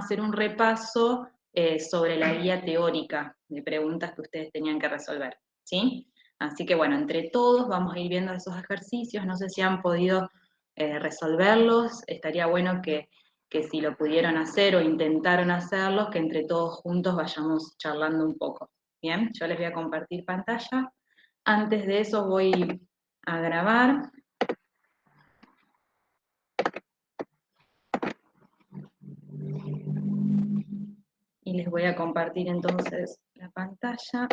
hacer un repaso sobre la guía teórica de preguntas que ustedes tenían que resolver, ¿sí? Así que bueno, entre todos vamos a ir viendo esos ejercicios, no sé si han podido resolverlos, estaría bueno que si lo pudieron hacer o intentaron hacerlos, que entre todos juntos vayamos charlando un poco. Bien, yo les voy a compartir pantalla. Antes de eso voy a grabar. Y les voy a compartir entonces la pantalla.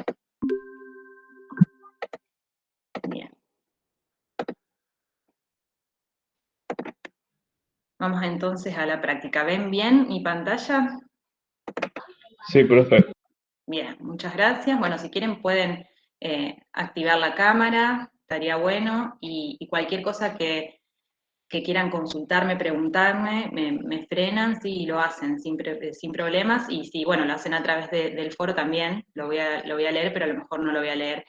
Bien. Vamos entonces a la práctica. ¿Ven bien mi pantalla? Sí, profe. Bien, muchas gracias. Bueno, si quieren pueden activar la cámara, estaría bueno, y cualquier cosa que quieran consultarme, preguntarme, me frenan, sí, y lo hacen sin problemas, y si, bueno, lo hacen a través del foro también, lo voy a leer, pero a lo mejor no lo voy a leer,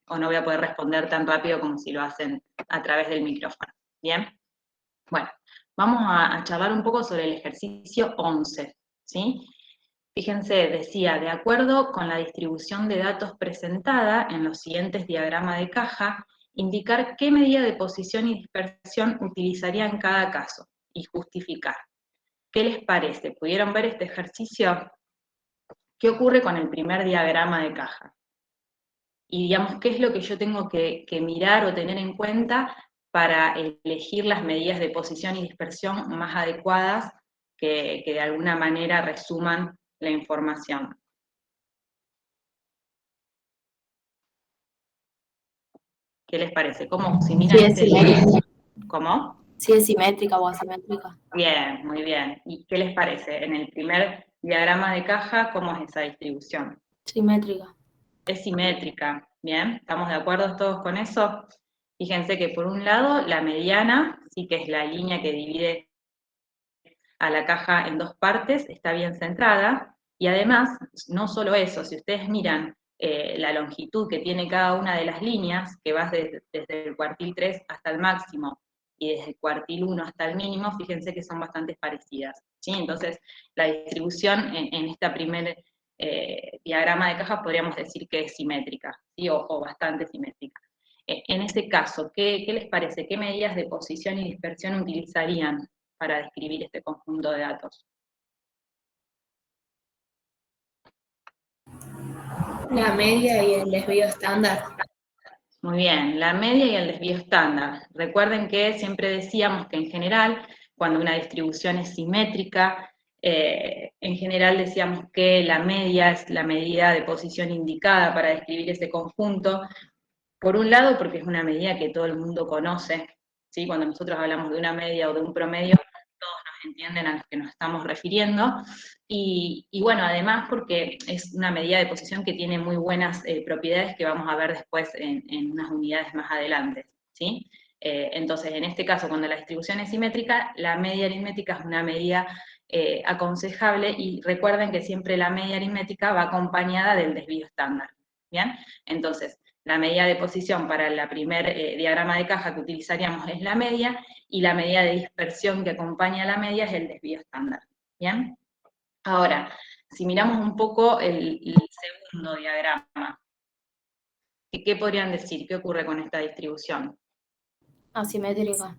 o no voy a poder responder tan rápido como si lo hacen a través del micrófono. ¿Bien? Bueno, vamos a charlar un poco sobre el ejercicio 11, ¿sí? Fíjense, decía, de acuerdo con la distribución de datos presentada en los siguientes diagramas de caja, indicar qué medida de posición y dispersión utilizaría en cada caso y justificar. ¿Qué les parece? ¿Pudieron ver este ejercicio? ¿Qué ocurre con el primer diagrama de caja? Y digamos, ¿qué es lo que yo tengo que mirar o tener en cuenta para elegir las medidas de posición y dispersión más adecuadas que de alguna manera resuman la información? ¿Qué les parece? ¿Cómo? Si miran Sí, es simétrica. ¿Cómo? Sí, es simétrica o asimétrica. Bien, muy bien. ¿Y qué les parece? En el primer diagrama de caja, ¿cómo es esa distribución? Simétrica. Es simétrica, ¿bien? ¿Estamos de acuerdo todos con eso? Fíjense que por un lado, la mediana, sí que es la línea que divide a la caja en dos partes, está bien centrada, y además, no solo eso, si ustedes miran la longitud que tiene cada una de las líneas, que va desde el cuartil 3 hasta el máximo, y desde el cuartil 1 hasta el mínimo, fíjense que son bastante parecidas, ¿sí? Entonces, la distribución en esta primer diagrama de cajas podríamos decir que es simétrica, ¿sí? O bastante simétrica. En ese caso, ¿qué les parece? ¿Qué medidas de posición y dispersión utilizarían para describir este conjunto de datos? La media y el desvío estándar. Muy bien, la media y el desvío estándar. Recuerden que siempre decíamos que en general, cuando una distribución es simétrica, en general decíamos que la media es la medida de posición indicada para describir ese conjunto. Por un lado, porque es una medida que todo el mundo conoce, ¿sí? Cuando nosotros hablamos de una media o de un promedio, todos nos entienden a los que nos estamos refiriendo. Y bueno, además porque es una medida de posición que tiene muy buenas propiedades que vamos a ver después en unas unidades más adelante, ¿sí? Entonces, en este caso, cuando la distribución es simétrica, la media aritmética es una medida aconsejable, y recuerden que siempre la media aritmética va acompañada del desvío estándar, ¿bien? Entonces, la medida de posición para el primer diagrama de caja que utilizaríamos es la media, y la medida de dispersión que acompaña a la media es el desvío estándar, ¿bien? Ahora, si miramos un poco el segundo diagrama, ¿qué podrían decir? ¿Qué ocurre con esta distribución? Asimétrica.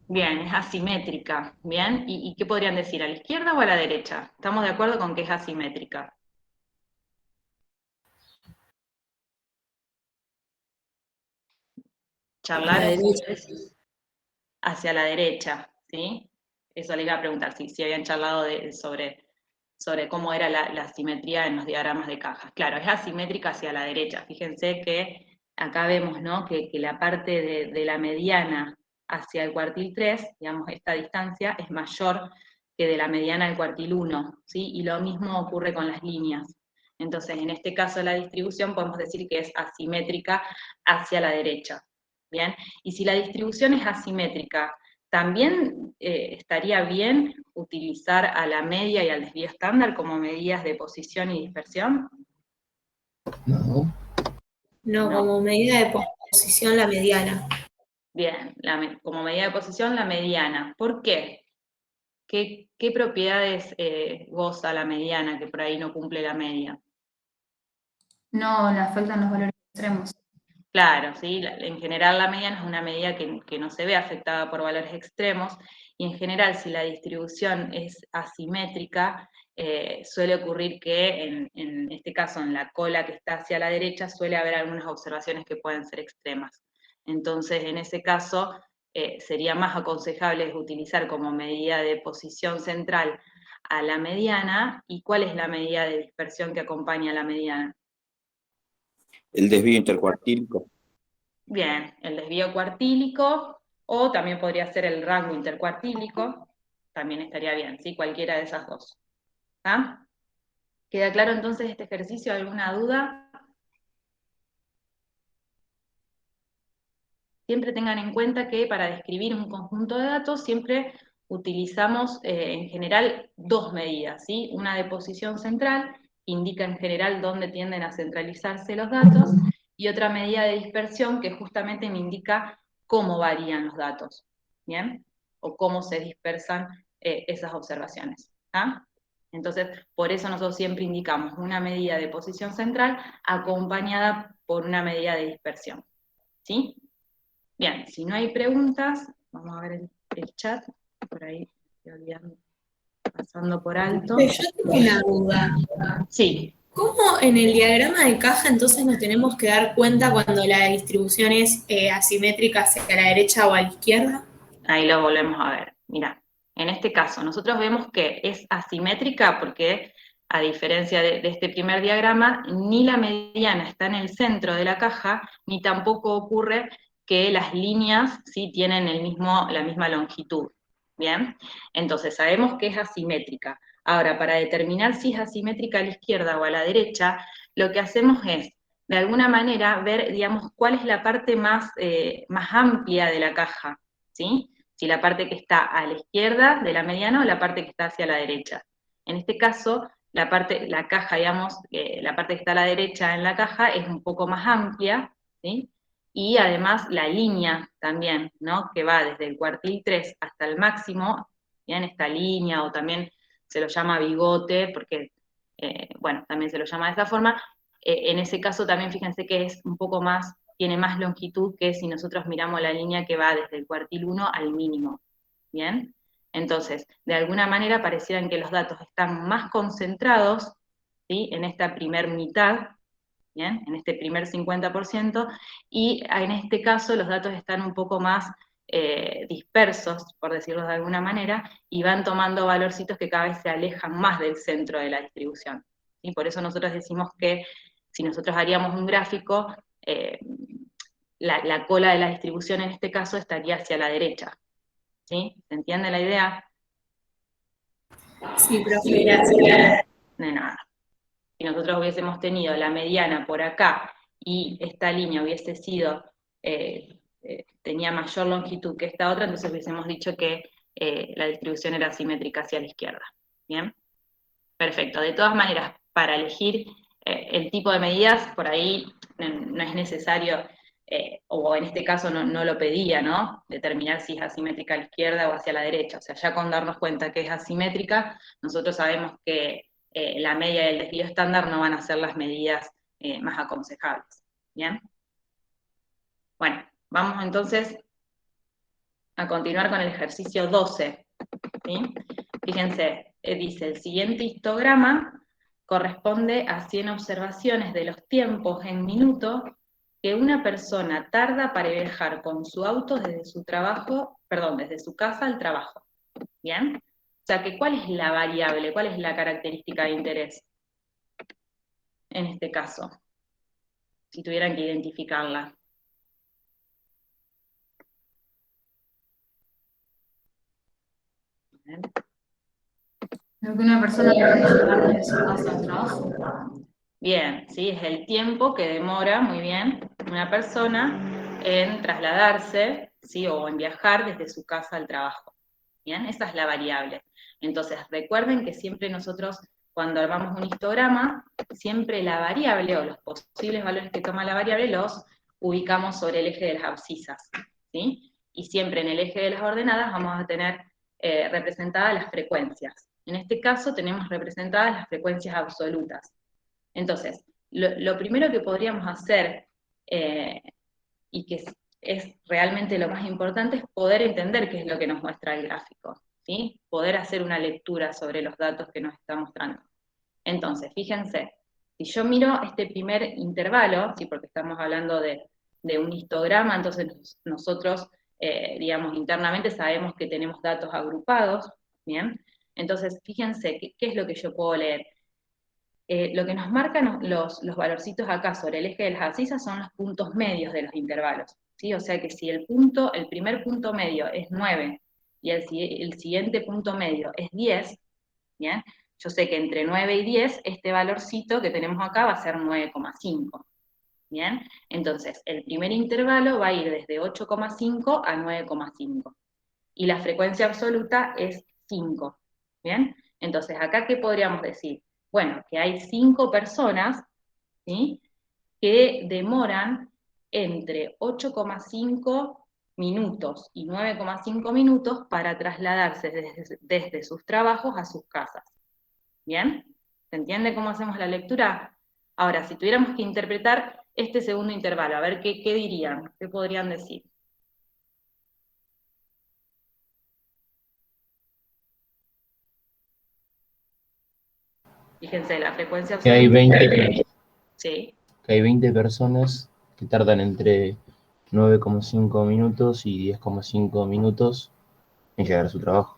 Bien, es asimétrica, ¿bien? ¿Y qué podrían decir? ¿A la izquierda o a la derecha? ¿Estamos de acuerdo con que es asimétrica? ¿Charlaron ustedes? Hacia la derecha, ¿sí? Eso le iba a preguntar, si habían charlado sobre cómo era la simetría en los diagramas de cajas. Claro, es asimétrica hacia la derecha. Fíjense que acá vemos, ¿no?, que la parte de la mediana hacia el cuartil 3, digamos, esta distancia es mayor que de la mediana al cuartil 1, ¿sí? Y lo mismo ocurre con las líneas. Entonces, en este caso la distribución podemos decir que es asimétrica hacia la derecha, ¿bien? Y si la distribución es asimétrica, ¿también estaría bien utilizar a la media y al desvío estándar como medidas de posición y dispersión? No. No, No. como medida de posición la mediana. Bien, como medida de posición la mediana. ¿Por qué? ¿qué propiedades goza la mediana que por ahí no cumple la media? No, le faltan los valores extremos. Claro, ¿sí? En general la mediana es una medida que no se ve afectada por valores extremos, y en general si la distribución es asimétrica, suele ocurrir que en este caso en la cola que está hacia la derecha suele haber algunas observaciones que pueden ser extremas. Entonces en ese caso sería más aconsejable utilizar como medida de posición central a la mediana. ¿Y cuál es la medida de dispersión que acompaña a la mediana? El desvío intercuartílico. Bien, el desvío cuartílico, o también podría ser el rango intercuartílico, también estaría bien, ¿sí? Cualquiera de esas dos. ¿Ah? ¿Queda claro entonces este ejercicio? ¿Alguna duda? Siempre tengan en cuenta que para describir un conjunto de datos siempre utilizamos en general dos medidas, ¿sí? Una de posición central, indica en general dónde tienden a centralizarse los datos, y otra medida de dispersión que justamente me indica cómo varían los datos, ¿bien? O cómo se dispersan esas observaciones, ¿ah? Entonces, por eso nosotros siempre indicamos una medida de posición central acompañada por una medida de dispersión, ¿sí? Bien, si no hay preguntas, vamos a ver el chat, por ahí estoy olvidando, pasando por alto. Yo tengo una duda. Sí, ¿Cómo en el diagrama de caja entonces nos tenemos que dar cuenta cuando la distribución es asimétrica hacia la derecha o a la izquierda? ahí lo volvemos a ver. Mirá, en este caso nosotros vemos que es asimétrica porque, a diferencia de este primer diagrama, ni la mediana está en el centro de la caja, ni tampoco ocurre que las líneas sí tienen la misma longitud. ¿Bien? Entonces sabemos que es asimétrica. Ahora, para determinar si es asimétrica a la izquierda o a la derecha, lo que hacemos es, de alguna manera, ver, digamos, cuál es la parte más amplia de la caja, ¿sí? Si la parte que está a la izquierda de la mediana o la parte que está hacia la derecha. En este caso, la caja, digamos, la parte que está a la derecha en la caja es un poco más amplia, ¿sí? Y además la línea también, ¿no? Que va desde el cuartil 3 hasta el máximo, ¿bien? Esta línea, o también se lo llama bigote, porque, bueno, también se lo llama de esa forma. En ese caso también fíjense que es un poco más, tiene más longitud que si nosotros miramos la línea que va desde el cuartil 1 al mínimo, ¿bien? Entonces, de alguna manera parecieran que los datos están más concentrados, ¿sí? En esta primer mitad, ¿bien? En este primer 50%, y en este caso los datos están un poco más dispersos, por decirlo de alguna manera, y van tomando valorcitos que cada vez se alejan más del centro de la distribución. Y por eso nosotros decimos que si nosotros haríamos un gráfico, la cola de la distribución en este caso estaría hacia la derecha. ¿Sí? ¿Se entiende la idea? Sí, profe, gracias. De nada. Si nosotros hubiésemos tenido la mediana por acá y esta línea hubiese sido, tenía mayor longitud que esta otra, entonces hubiésemos dicho que la distribución era simétrica hacia la izquierda. ¿Bien? Perfecto. De todas maneras, para elegir el tipo de medidas, por ahí no es necesario, o en este caso no lo pedía, ¿no? Determinar si es asimétrica a la izquierda o hacia la derecha. O sea, ya con darnos cuenta que es asimétrica, nosotros sabemos que la media y el desvío estándar no van a ser las medidas más aconsejables. ¿Bien? Bueno, vamos entonces a continuar con el ejercicio 12. ¿Sí? Fíjense, dice, el siguiente histograma corresponde a 100 observaciones de los tiempos en minutos que una persona tarda para viajar con su auto desde su trabajo, perdón, desde su casa al trabajo. ¿Bien? O sea, que ¿cuál es la variable? ¿Cuál es la característica de interés? En este caso, si tuvieran que identificarla. ¿Bien? Creo que una persona que puede llegar desde su casa al trabajo. Bien, ¿sí? Es el tiempo que demora, muy bien, una persona en trasladarse, ¿sí? O en viajar desde su casa al trabajo. Bien, esa es la variable. Entonces, recuerden que siempre nosotros, cuando armamos un histograma, siempre la variable o los posibles valores que toma la variable los ubicamos sobre el eje de las abscisas, ¿sí? Y siempre en el eje de las ordenadas vamos a tener representadas las frecuencias. En este caso tenemos representadas las frecuencias absolutas. Entonces, lo primero que podríamos hacer, y que es realmente lo más importante, es poder entender qué es lo que nos muestra el gráfico, ¿sí? Poder hacer una lectura sobre los datos que nos está mostrando. Entonces, fíjense, si yo miro este primer intervalo, ¿sí? Porque estamos hablando de un histograma, entonces nosotros, digamos, internamente sabemos que tenemos datos agrupados, ¿bien? Entonces, fíjense, ¿qué es lo que yo puedo leer? Lo que nos marcan los valorcitos acá sobre el eje de las abscisas son los puntos medios de los intervalos, ¿sí? O sea que si el primer punto medio es 9 y el siguiente punto medio es 10, ¿bien? Yo sé que entre 9 y 10, este valorcito que tenemos acá va a ser 9,5, ¿bien? Entonces, el primer intervalo va a ir desde 8,5 a 9,5, y la frecuencia absoluta es 5, ¿bien? Entonces, acá, ¿qué podríamos decir? Bueno, que hay 5 personas, ¿sí?, que demoran entre 8,5 minutos y 9,5 minutos para trasladarse desde sus trabajos a sus casas. ¿Bien? ¿Se entiende cómo hacemos la lectura? Ahora, si tuviéramos que interpretar este segundo intervalo, a ver qué dirían, qué podrían decir. Fíjense, la frecuencia Que hay absoluta. 20, Sí, que hay 20 personas que tardan entre 9,5 minutos y 10,5 minutos en llegar a su trabajo.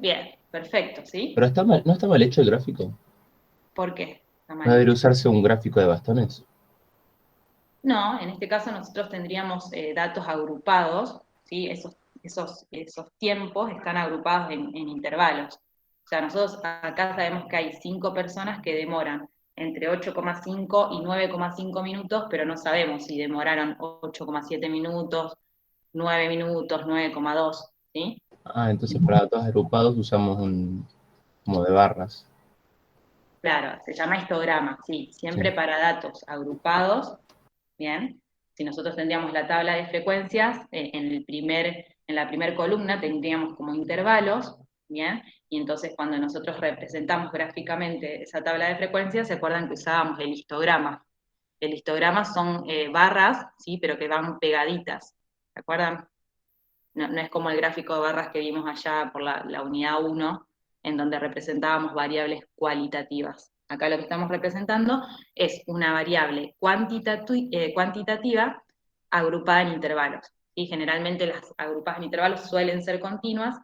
bien, perfecto, ¿sí? Pero no está mal hecho el gráfico. ¿Por qué? Está mal ¿No debería hecho. usarse un gráfico de bastones? No, en este caso nosotros tendríamos datos agrupados, ¿sí? Esos tiempos están agrupados en intervalos. O sea, nosotros acá sabemos que hay 5 personas que demoran entre 8,5 y 9,5 minutos, pero no sabemos si demoraron 8,7 minutos, 9 minutos, 9,2, ¿sí? Ah, entonces para datos agrupados usamos como de barras. Claro, se llama histograma, sí, siempre Sí. para datos agrupados. Bien, si nosotros tendríamos la tabla de frecuencias, en la primera columna tendríamos como intervalos, bien, y entonces cuando nosotros representamos gráficamente esa tabla de frecuencias, se acuerdan que usábamos el histograma. El histograma son barras, sí, pero que van pegaditas, ¿se acuerdan? No es como el gráfico de barras que vimos allá por la unidad 1, en donde representábamos variables cualitativas. Acá lo que estamos representando es una variable cuantitativa agrupada en intervalos. Y generalmente las agrupadas en intervalos suelen ser continuas,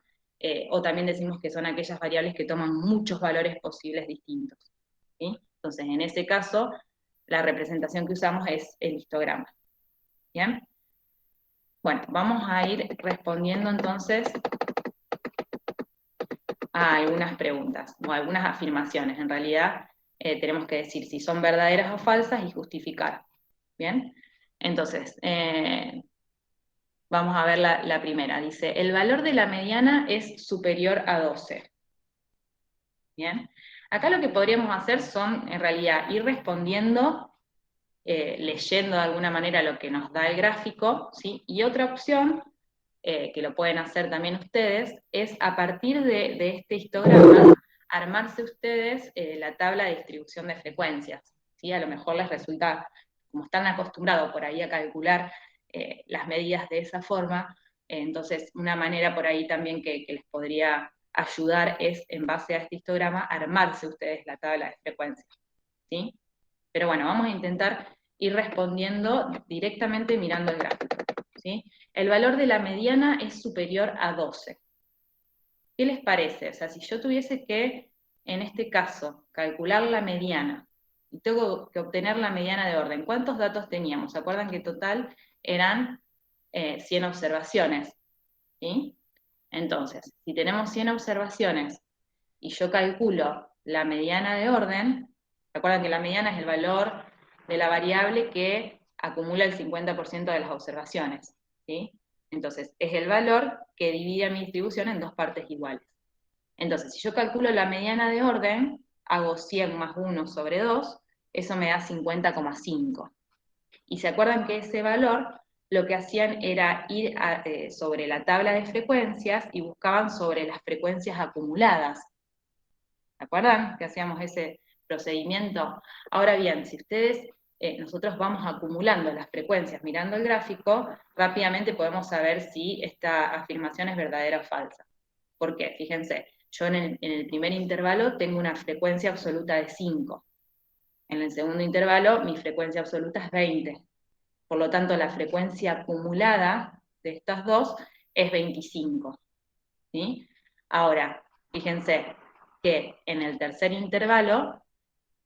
o también decimos que son aquellas variables que toman muchos valores posibles distintos, ¿sí? Entonces, en ese caso, la representación que usamos es el histograma. ¿Bien? Bueno, vamos a ir respondiendo entonces a algunas preguntas, o algunas afirmaciones. En realidad, tenemos que decir si son verdaderas o falsas y justificar. ¿Bien? Entonces, vamos a ver la primera. Dice, el valor de la mediana es superior a 12. ¿Bien? Acá lo que podríamos hacer son, en realidad, ir respondiendo, leyendo de alguna manera lo que nos da el gráfico, ¿sí? Y otra opción, que lo pueden hacer también ustedes, es a partir de este histograma, armarse ustedes la tabla de distribución de frecuencias, ¿sí? A lo mejor les resulta, como están acostumbrados por ahí a calcular las medidas de esa forma, entonces una manera por ahí también que les podría ayudar es, en base a este histograma, armarse ustedes la tabla de frecuencias, ¿sí? Pero bueno, vamos a intentar ir respondiendo directamente mirando el gráfico, ¿sí? El valor de la mediana es superior a 12. ¿Qué les parece? O sea, si yo tuviese que, en este caso, calcular la mediana, y tengo que obtener la mediana de orden, ¿cuántos datos teníamos? ¿Se acuerdan que total eran 100 observaciones? ¿Sí? Entonces, si tenemos 100 observaciones y yo calculo la mediana de orden, ¿se acuerdan que la mediana es el valor de la variable que acumula el 50% de las observaciones? ¿Sí? Entonces, es el valor que divide mi distribución en dos partes iguales. Entonces, si yo calculo la mediana de orden, hago 100 más 1 sobre 2, eso me da 50,5. Y se acuerdan que ese valor lo que hacían era ir sobre la tabla de frecuencias y buscaban sobre las frecuencias acumuladas. ¿Se acuerdan que hacíamos ese procedimiento? Ahora bien, si ustedes, nosotros vamos acumulando las frecuencias mirando el gráfico, rápidamente podemos saber si esta afirmación es verdadera o falsa. ¿Por qué? Fíjense, yo en el primer intervalo tengo una frecuencia absoluta de 5. En el segundo intervalo mi frecuencia absoluta es 20. Por lo tanto, la frecuencia acumulada de estas dos es 25. ¿Sí? Ahora, fíjense que en el tercer intervalo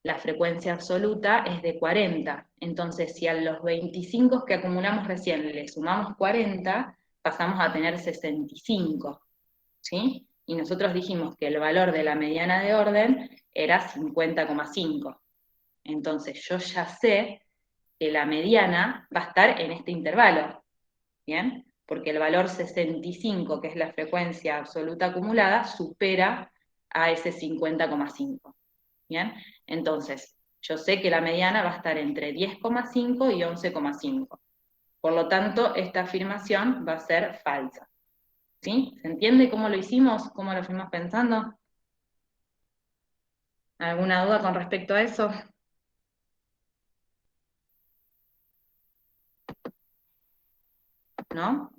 la frecuencia absoluta es de 40. Entonces, si a los 25 que acumulamos recién le sumamos 40, pasamos a tener 65. ¿Sí? Y nosotros dijimos que el valor de la mediana de orden era 50,5. Entonces, yo ya sé que la mediana va a estar en este intervalo, ¿bien? Porque el valor 65, que es la frecuencia absoluta acumulada, supera a ese 50,5, ¿bien? Entonces, yo sé que la mediana va a estar entre 10,5 y 11,5. Por lo tanto, esta afirmación va a ser falsa. ¿Sí? ¿Se entiende cómo lo hicimos? ¿Cómo lo fuimos pensando? ¿Alguna duda con respecto a eso? ¿No?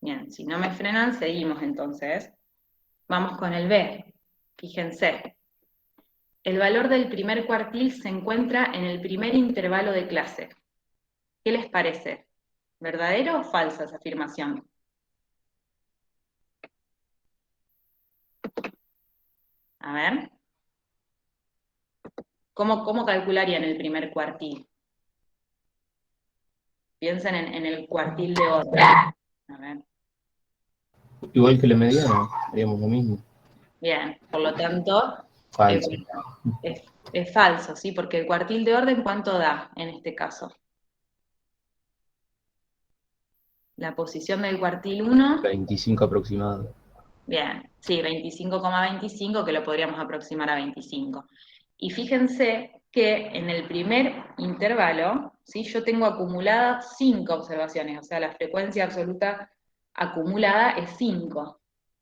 Bien, si no me frenan, seguimos entonces. Vamos con el B. Fíjense. El valor del primer cuartil se encuentra en el primer intervalo de clase. ¿Qué les parece? ¿Verdadera o falsa esa afirmación? A ver. ¿Cómo calcularían el primer cuartil? Piensen en el cuartil de orden. A ver. Igual que la mediana, haríamos lo mismo. Bien, por lo tanto, Falso. es falso, ¿sí? Porque el cuartil de orden, ¿cuánto da en este caso? La posición del cuartil 1. 25 aproximado. Bien, sí, 25,25, que lo podríamos aproximar a 25. Y fíjense que en el primer intervalo, ¿sí? Yo tengo acumuladas 5 observaciones, o sea, la frecuencia absoluta acumulada es 5.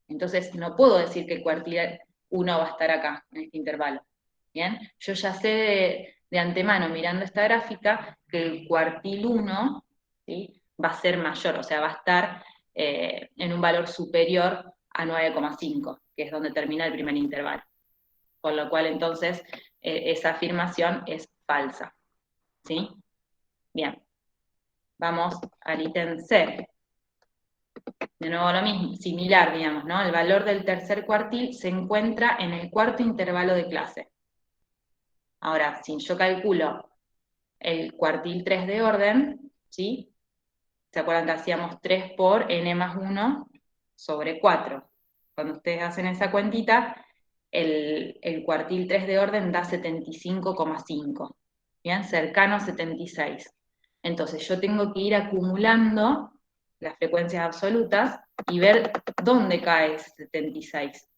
Entonces, no puedo decir que el cuartil 1 va a estar acá, en este intervalo. ¿Bien? Yo ya sé de antemano, mirando esta gráfica, que el cuartil 1, ¿sí? Va a ser mayor, o sea, va a estar en un valor superior a 9,5, que es donde termina el primer intervalo. Con lo cual, entonces, esa afirmación es falsa. ¿Sí? Bien. Vamos al ítem C. De nuevo lo mismo, similar, digamos, ¿no? El valor del tercer cuartil se encuentra en el cuarto intervalo de clase. Ahora, si yo calculo el cuartil 3 de orden, ¿sí? ¿Se acuerdan que hacíamos 3 por n más 1 sobre 4? Cuando ustedes hacen esa cuentita, el cuartil 3 de orden da 75,5. Bien, cercano a 76. Entonces yo tengo que ir acumulando las frecuencias absolutas y ver dónde cae ese 76.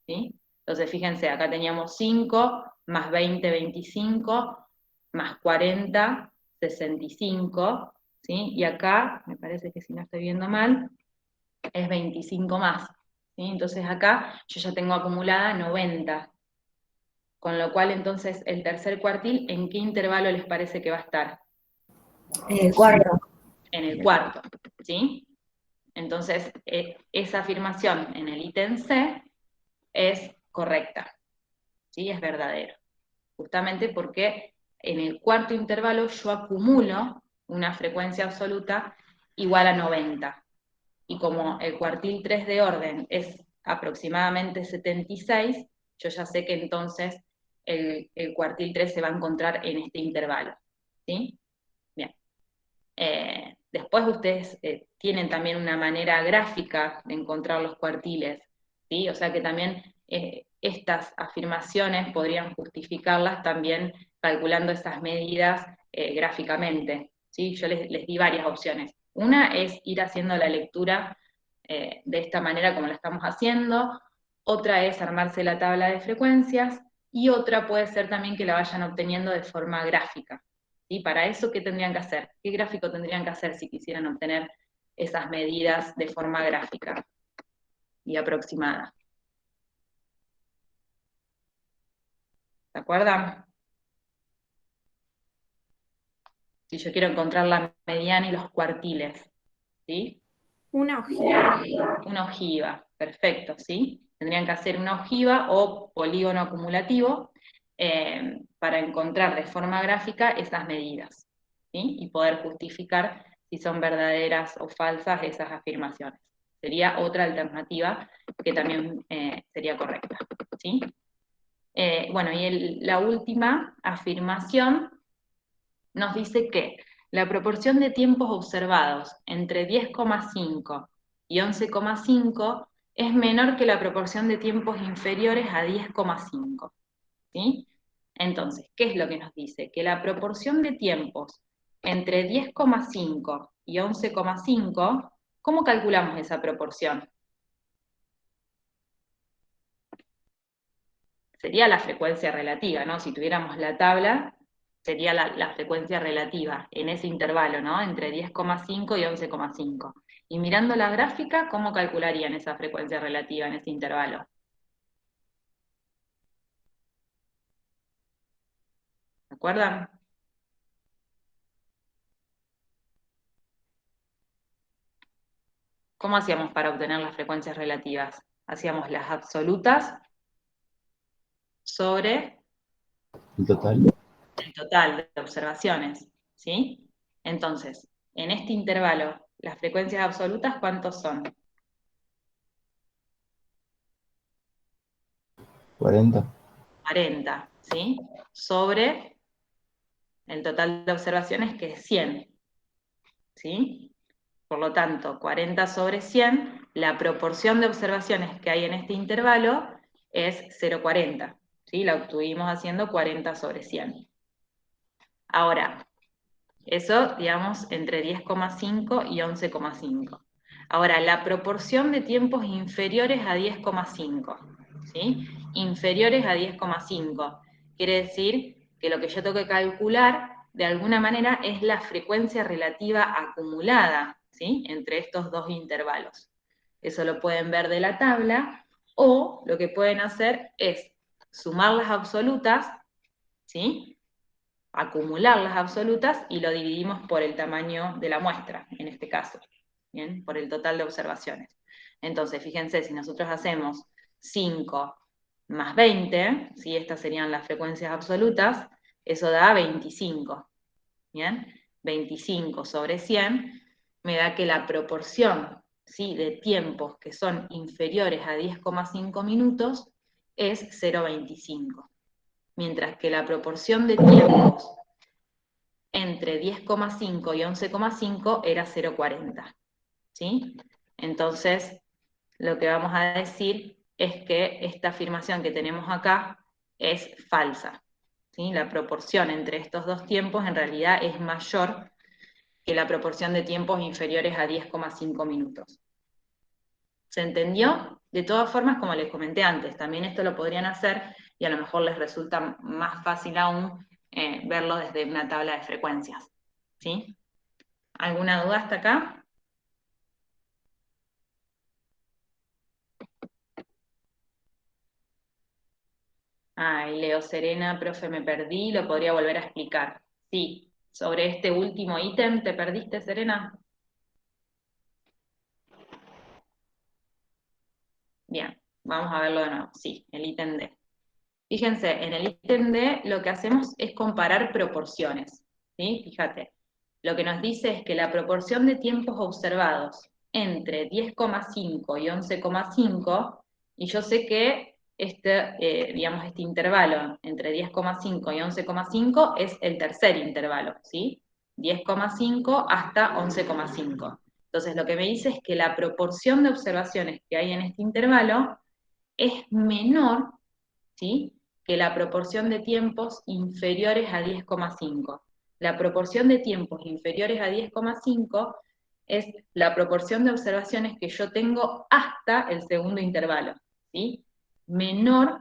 ¿Sí? Entonces fíjense, acá teníamos 5, más 20, 25, más 40, 65, ¿sí? Y acá, me parece que si no estoy viendo mal, es 25 más. ¿Sí? Entonces acá yo ya tengo acumulada 90. Con lo cual entonces el tercer cuartil, ¿en qué intervalo les parece que va a estar? En el cuarto. En el cuarto, ¿sí? Entonces esa afirmación en el ítem C es correcta, ¿sí? Es verdadero. Justamente porque en el cuarto intervalo yo acumulo una frecuencia absoluta igual a 90. Y como el cuartil 3 de orden es aproximadamente 76, yo ya sé que entonces el cuartil 3 se va a encontrar en este intervalo. ¿Sí? Bien. Después ustedes tienen también una manera gráfica de encontrar los cuartiles, ¿sí? O sea que también estas afirmaciones podrían justificarlas también calculando esas medidas gráficamente, ¿sí? Yo les di varias opciones. Una es ir haciendo la lectura de esta manera como la estamos haciendo, otra es armarse la tabla de frecuencias, y otra puede ser también que la vayan obteniendo de forma gráfica, ¿sí? Para eso, ¿qué tendrían que hacer? ¿Qué gráfico tendrían que hacer si quisieran obtener esas medidas de forma gráfica y aproximada? ¿Se acuerdan? Si yo quiero encontrar la mediana y los cuartiles, ¿sí? Una ojiva. Una ojiva, perfecto, ¿sí? Tendrían que hacer una ojiva o polígono acumulativo para encontrar de forma gráfica esas medidas, ¿sí? Y poder justificar si son verdaderas o falsas esas afirmaciones. Sería otra alternativa que también sería correcta, ¿sí? Bueno, y la última afirmación nos dice que la proporción de tiempos observados entre 10,5 y 11,5 es menor que la proporción de tiempos inferiores a 10,5, ¿sí? Entonces, ¿qué es lo que nos dice? Que la proporción de tiempos entre 10,5 y 11,5, ¿cómo calculamos esa proporción? Sería la frecuencia relativa, ¿no? Si tuviéramos la tabla, sería la frecuencia relativa en ese intervalo, ¿no? Entre 10,5 y 11,5. Y mirando la gráfica, ¿cómo calcularían esa frecuencia relativa en ese intervalo? ¿Se acuerdan? ¿Cómo hacíamos para obtener las frecuencias relativas? Hacíamos las absolutas sobre El total. el total de observaciones, ¿sí? Entonces, en este intervalo, las frecuencias absolutas, ¿cuántos son? 40. 40, ¿sí? Sobre el total de observaciones, que es 100, ¿sí? Por lo tanto, 40 sobre 100, la proporción de observaciones que hay en este intervalo es 0,40, ¿sí? La obtuvimos haciendo 40 sobre 100. Ahora, eso, digamos, entre 10,5 y 11,5. Ahora, la proporción de tiempos inferiores a 10,5, ¿sí? Inferiores a 10,5. Quiere decir que lo que yo tengo que calcular, de alguna manera, es la frecuencia relativa acumulada, ¿sí? Entre estos dos intervalos. Eso lo pueden ver de la tabla, o lo que pueden hacer es sumar las absolutas, ¿sí? Acumular las absolutas y lo dividimos por el tamaño de la muestra, en este caso, ¿bien? Por el total de observaciones. Entonces, fíjense, si nosotros hacemos 5 más 20, ¿sí? Estas serían las frecuencias absolutas, eso da 25, ¿bien? 25 sobre 100 me da que la proporción, ¿sí? De tiempos que son inferiores a 10,5 minutos es 0,25. Mientras que la proporción de tiempos entre 10,5 y 11,5 era 0,40, ¿sí? Entonces, lo que vamos a decir es que esta afirmación que tenemos acá es falsa, ¿sí? La proporción entre estos dos tiempos en realidad es mayor que la proporción de tiempos inferiores a 10,5 minutos. ¿Se entendió? De todas formas, como les comenté antes, también esto lo podrían hacer y a lo mejor les resulta más fácil aún verlo desde una tabla de frecuencias, ¿sí? ¿Alguna duda hasta acá? Ay, Leo Serena, profe, me perdí, lo podría volver a explicar. Sí, sobre este último ítem, ¿te perdiste, Serena? Bien, vamos a verlo de nuevo. Sí, el ítem D. Fíjense, en el ítem D lo que hacemos es comparar proporciones, ¿sí? Fíjate, lo que nos dice es que la proporción de tiempos observados entre 10,5 y 11,5, y yo sé que digamos, este intervalo entre 10,5 y 11,5 es el tercer intervalo, ¿sí? 10,5 hasta 11,5. Entonces, lo que me dice es que la proporción de observaciones que hay en este intervalo es menor, ¿sí? Que la proporción de tiempos inferiores a 10,5. La proporción de tiempos inferiores a 10,5 es la proporción de observaciones que yo tengo hasta el segundo intervalo, ¿sí? Menor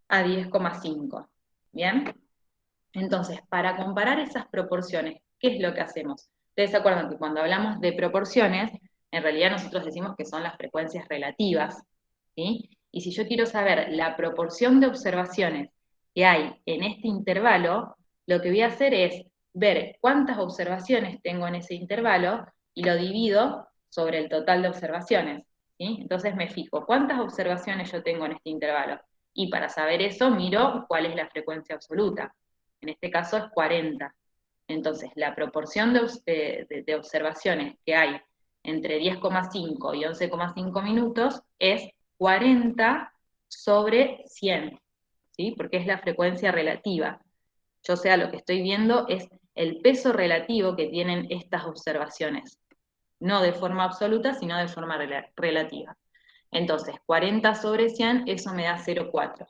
a 10,5. ¿Bien? Entonces, para comparar esas proporciones, ¿qué es lo que hacemos? Ustedes se acuerdan que cuando hablamos de proporciones, en realidad nosotros decimos que son las frecuencias relativas, ¿sí? Y si yo quiero saber la proporción de observaciones que hay en este intervalo, lo que voy a hacer es ver cuántas observaciones tengo en ese intervalo y lo divido sobre el total de observaciones, ¿sí? Entonces me fijo cuántas observaciones yo tengo en este intervalo. Y para saber eso, miro cuál es la frecuencia absoluta. En este caso es 40. Entonces, la proporción de observaciones que hay entre 10,5 y 11,5 minutos es 40 sobre 100, ¿sí? Porque es la frecuencia relativa. Yo, o sea, lo que estoy viendo es el peso relativo que tienen estas observaciones. No de forma absoluta, sino de forma relativa. Entonces, 40 sobre 100, eso me da 0,4.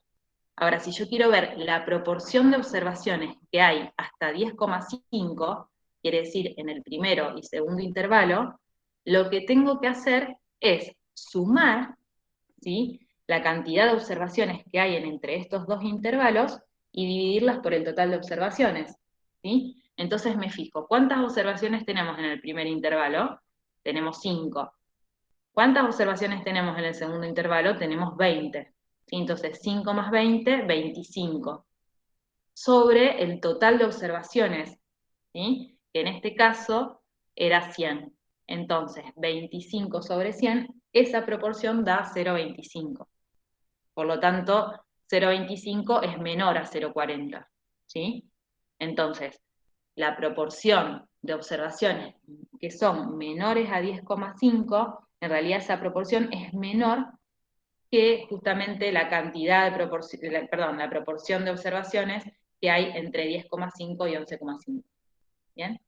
Ahora, si yo quiero ver la proporción de observaciones que hay hasta 10,5, quiere decir en el primero y segundo intervalo, lo que tengo que hacer es sumar, ¿sí?, la cantidad de observaciones que hay entre estos dos intervalos y dividirlas por el total de observaciones, ¿sí? Entonces me fijo, ¿cuántas observaciones tenemos en el primer intervalo? Tenemos 5. ¿Cuántas observaciones tenemos en el segundo intervalo? Tenemos 20. Entonces, 5 más 20, 25. Sobre el total de observaciones, ¿sí?, que en este caso era 100. Entonces, 25 sobre 100, esa proporción da 0,25. Por lo tanto, 0,25 es menor a 0,40, ¿sí? Entonces, la proporción de observaciones que son menores a 10,5, en realidad esa proporción es menor que justamente la cantidad de la proporción de observaciones que hay entre 10,5 y 11,5. ¿Bien?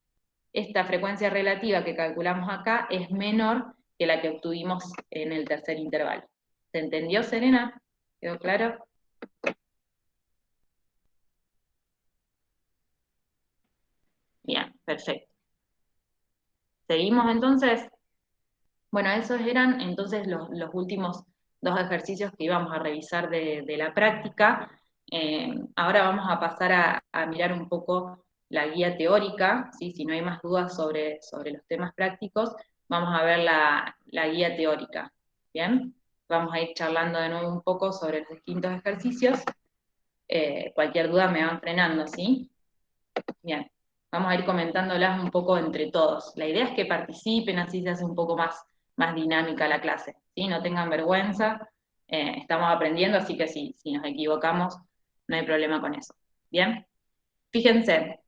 Esta frecuencia relativa que calculamos acá es menor que la que obtuvimos en el tercer intervalo. ¿Se entendió, Serena? ¿Quedó claro? Bien, perfecto. ¿Seguimos entonces? Bueno, esos eran entonces los últimos dos ejercicios que íbamos a revisar de la práctica. Ahora vamos a pasar a mirar un poco la guía teórica, ¿sí? Si no hay más dudas sobre los temas prácticos, vamos a ver la guía teórica, ¿bien? Vamos a ir charlando de nuevo un poco sobre los distintos ejercicios. Cualquier duda me van frenando, ¿sí? Bien, vamos a ir comentándolas un poco entre todos. La idea es que participen, así se hace un poco más dinámica la clase, ¿sí? No tengan vergüenza, estamos aprendiendo, así que si nos equivocamos, no hay problema con eso. Bien, fíjense,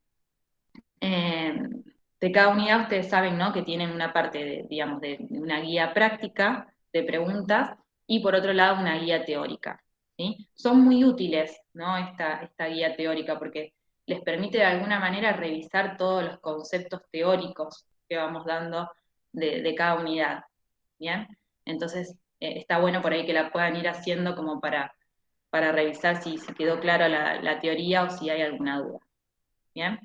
de cada unidad ustedes saben, ¿no?, que tienen una parte, digamos, de una guía práctica de preguntas y por otro lado una guía teórica, ¿sí? Son muy útiles, ¿no?, esta guía teórica porque les permite de alguna manera revisar todos los conceptos teóricos que vamos dando de cada unidad, ¿bien? Entonces, está bueno por ahí que la puedan ir haciendo como para revisar si quedó clara la teoría o si hay alguna duda, ¿bien?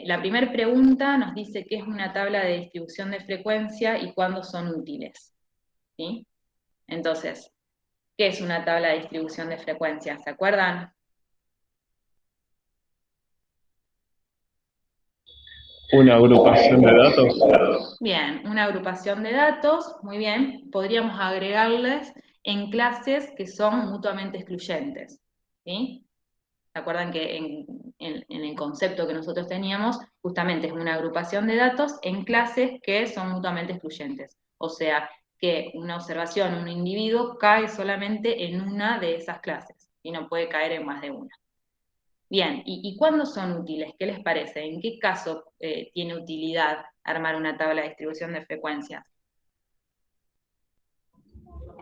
La primera pregunta nos dice qué es una tabla de distribución de frecuencia y cuándo son útiles, ¿sí? Entonces, ¿qué es una tabla de distribución de frecuencia? ¿Se acuerdan? Una agrupación de datos. Bien, una agrupación de datos, muy bien, podríamos agregarles en clases que son mutuamente excluyentes, ¿sí? ¿Se acuerdan que en el concepto que nosotros teníamos, justamente es una agrupación de datos en clases que son mutuamente excluyentes? O sea, que una observación, un individuo, cae solamente en una de esas clases y no puede caer en más de una. Bien, ¿y cuándo son útiles? ¿Qué les parece? ¿En qué caso tiene utilidad armar una tabla de distribución de frecuencias?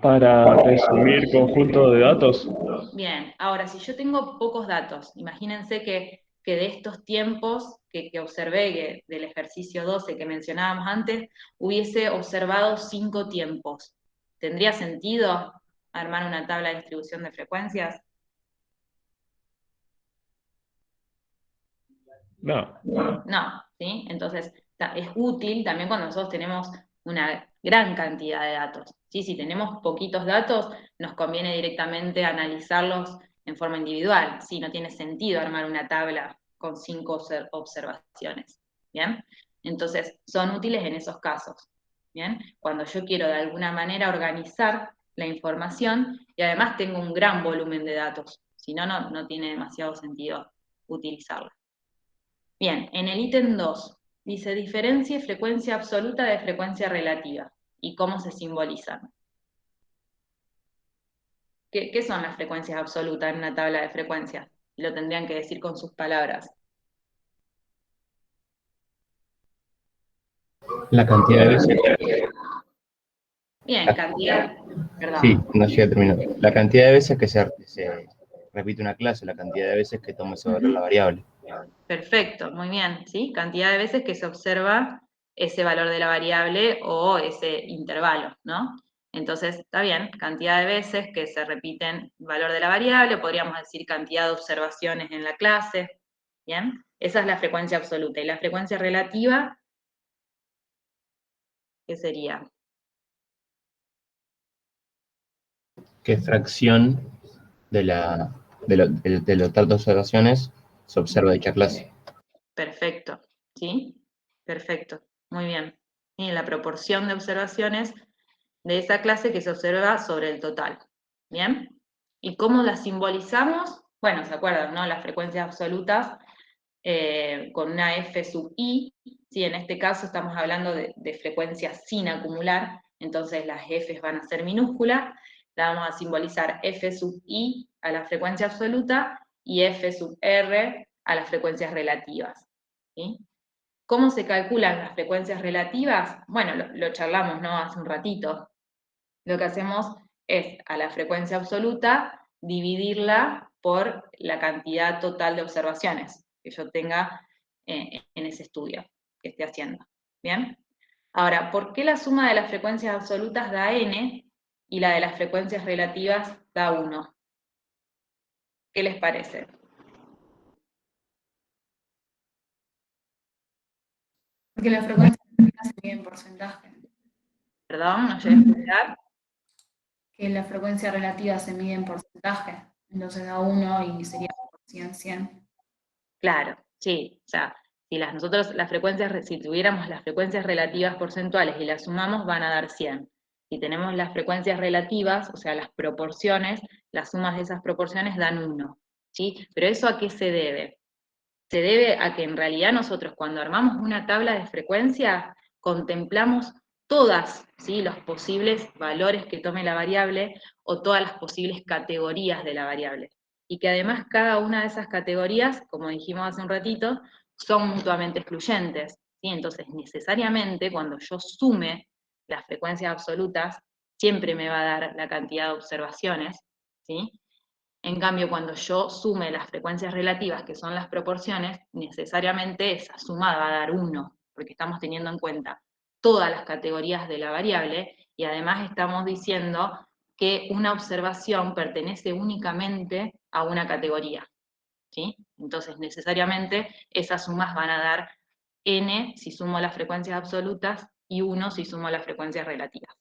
Para resumir conjunto de datos. Bien, ahora, si yo tengo pocos datos, imagínense que de estos tiempos que observé, del ejercicio 12 que mencionábamos antes, hubiese observado 5 tiempos. ¿Tendría sentido armar una tabla de distribución de frecuencias? No. No, ¿sí? Entonces, es útil también cuando nosotros tenemos una gran cantidad de datos, ¿sí? Si tenemos poquitos datos, nos conviene directamente analizarlos en forma individual. Sí, no tiene sentido armar una tabla con 5 observaciones, ¿bien? Entonces, son útiles en esos casos, ¿bien? Cuando yo quiero de alguna manera organizar la información y además tengo un gran volumen de datos, si no, no tiene demasiado sentido utilizarla. Bien, en el ítem 2, dice diferencia frecuencia absoluta de frecuencia relativa y cómo se simbolizan. ¿Qué son las frecuencias absolutas en una tabla de frecuencias? Lo tendrían que decir con sus palabras. La cantidad de veces. Bien, cantidad. Perdón. Sí, no llegué a terminar. La cantidad de veces que se repite una clase, la cantidad de veces que toma ese valor la variable. Perfecto, muy bien, ¿sí? Cantidad de veces que se observa ese valor de la variable o ese intervalo, ¿no? Entonces, está bien, cantidad de veces que se repiten el valor de la variable, podríamos decir cantidad de observaciones en la clase, ¿bien? Esa es la frecuencia absoluta. ¿Y la frecuencia relativa? ¿Qué sería? ¿Qué fracción de los total de observaciones se observa dicha clase? Perfecto, ¿sí? Perfecto, muy bien. Y la proporción de observaciones de esa clase que se observa sobre el total, ¿bien? ¿Y cómo las simbolizamos? Bueno, ¿se acuerdan, no? Las frecuencias absolutas con una f sub i, ¿sí? En este caso estamos hablando de frecuencias sin acumular, entonces las f's van a ser minúsculas, la vamos a simbolizar f sub i a la frecuencia absoluta y f sub r a las frecuencias relativas, ¿sí? ¿Cómo se calculan las frecuencias relativas? Bueno, lo charlamos, ¿no? Hace un ratito. Lo que hacemos es a la frecuencia absoluta dividirla por la cantidad total de observaciones que yo tenga en ese estudio que esté haciendo. ¿Bien? Ahora, ¿por qué la suma de las frecuencias absolutas da n y la de las frecuencias relativas da 1? ¿Qué les parece? Porque la frecuencia relativa se mide en porcentaje. Perdón, no llegué a explicar. Que la frecuencia relativa se mide en porcentaje. Entonces da 1 y sería 100, 100. Claro, sí. O sea, si tuviéramos las frecuencias relativas porcentuales y las sumamos, van a dar 100. Si tenemos las frecuencias relativas, o sea, las proporciones, las sumas de esas proporciones dan 1. ¿Sí? Pero ¿eso a qué se debe? Se debe a que en realidad nosotros cuando armamos una tabla de frecuencia, contemplamos todas, ¿sí? Los posibles valores que tome la variable o todas las posibles categorías de la variable. Y que además cada una de esas categorías, como dijimos hace un ratito, son mutuamente excluyentes, ¿sí? Entonces necesariamente cuando yo sume las frecuencias absolutas, siempre me va a dar la cantidad de observaciones, ¿sí? En cambio, cuando yo sume las frecuencias relativas, que son las proporciones, necesariamente esa suma va a dar 1, porque estamos teniendo en cuenta todas las categorías de la variable y además estamos diciendo que una observación pertenece únicamente a una categoría, ¿sí? Entonces, necesariamente esas sumas van a dar n si sumo las frecuencias absolutas y 1 si sumo las frecuencias relativas.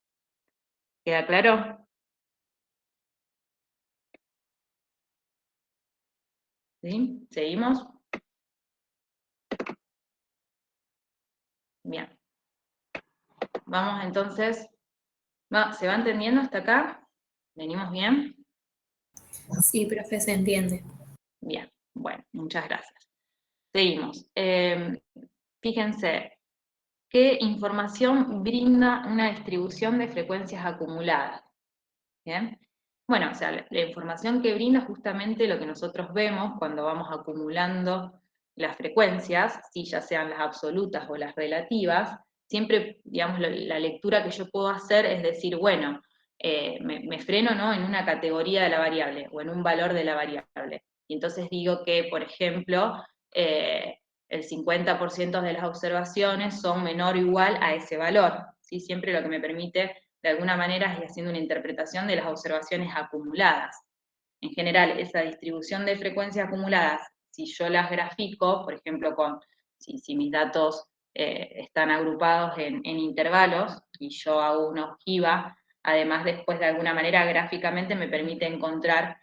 ¿Queda claro? ¿Sí? ¿Seguimos? Bien. Vamos entonces, ¿se va entendiendo hasta acá? ¿Venimos bien? Sí, profe, se entiende. Bien, bueno, muchas gracias. Seguimos. Fíjense, ¿qué información brinda una distribución de frecuencias acumuladas? ¿Bien? Bueno, o sea, la información que brinda justamente lo que nosotros vemos cuando vamos acumulando las frecuencias, ¿sí? Ya sean las absolutas o las relativas, siempre, digamos, la lectura que yo puedo hacer es decir, bueno, me freno, ¿no? En una categoría de la variable o en un valor de la variable. Y entonces digo que, por ejemplo, el 50% de las observaciones son menor o igual a ese valor, ¿sí? Siempre lo que me permite de alguna manera y haciendo una interpretación de las observaciones acumuladas. En general, esa distribución de frecuencias acumuladas, si yo las grafico, por ejemplo, si mis datos están agrupados en intervalos y yo hago una ojiva, además después de alguna manera gráficamente me permite encontrar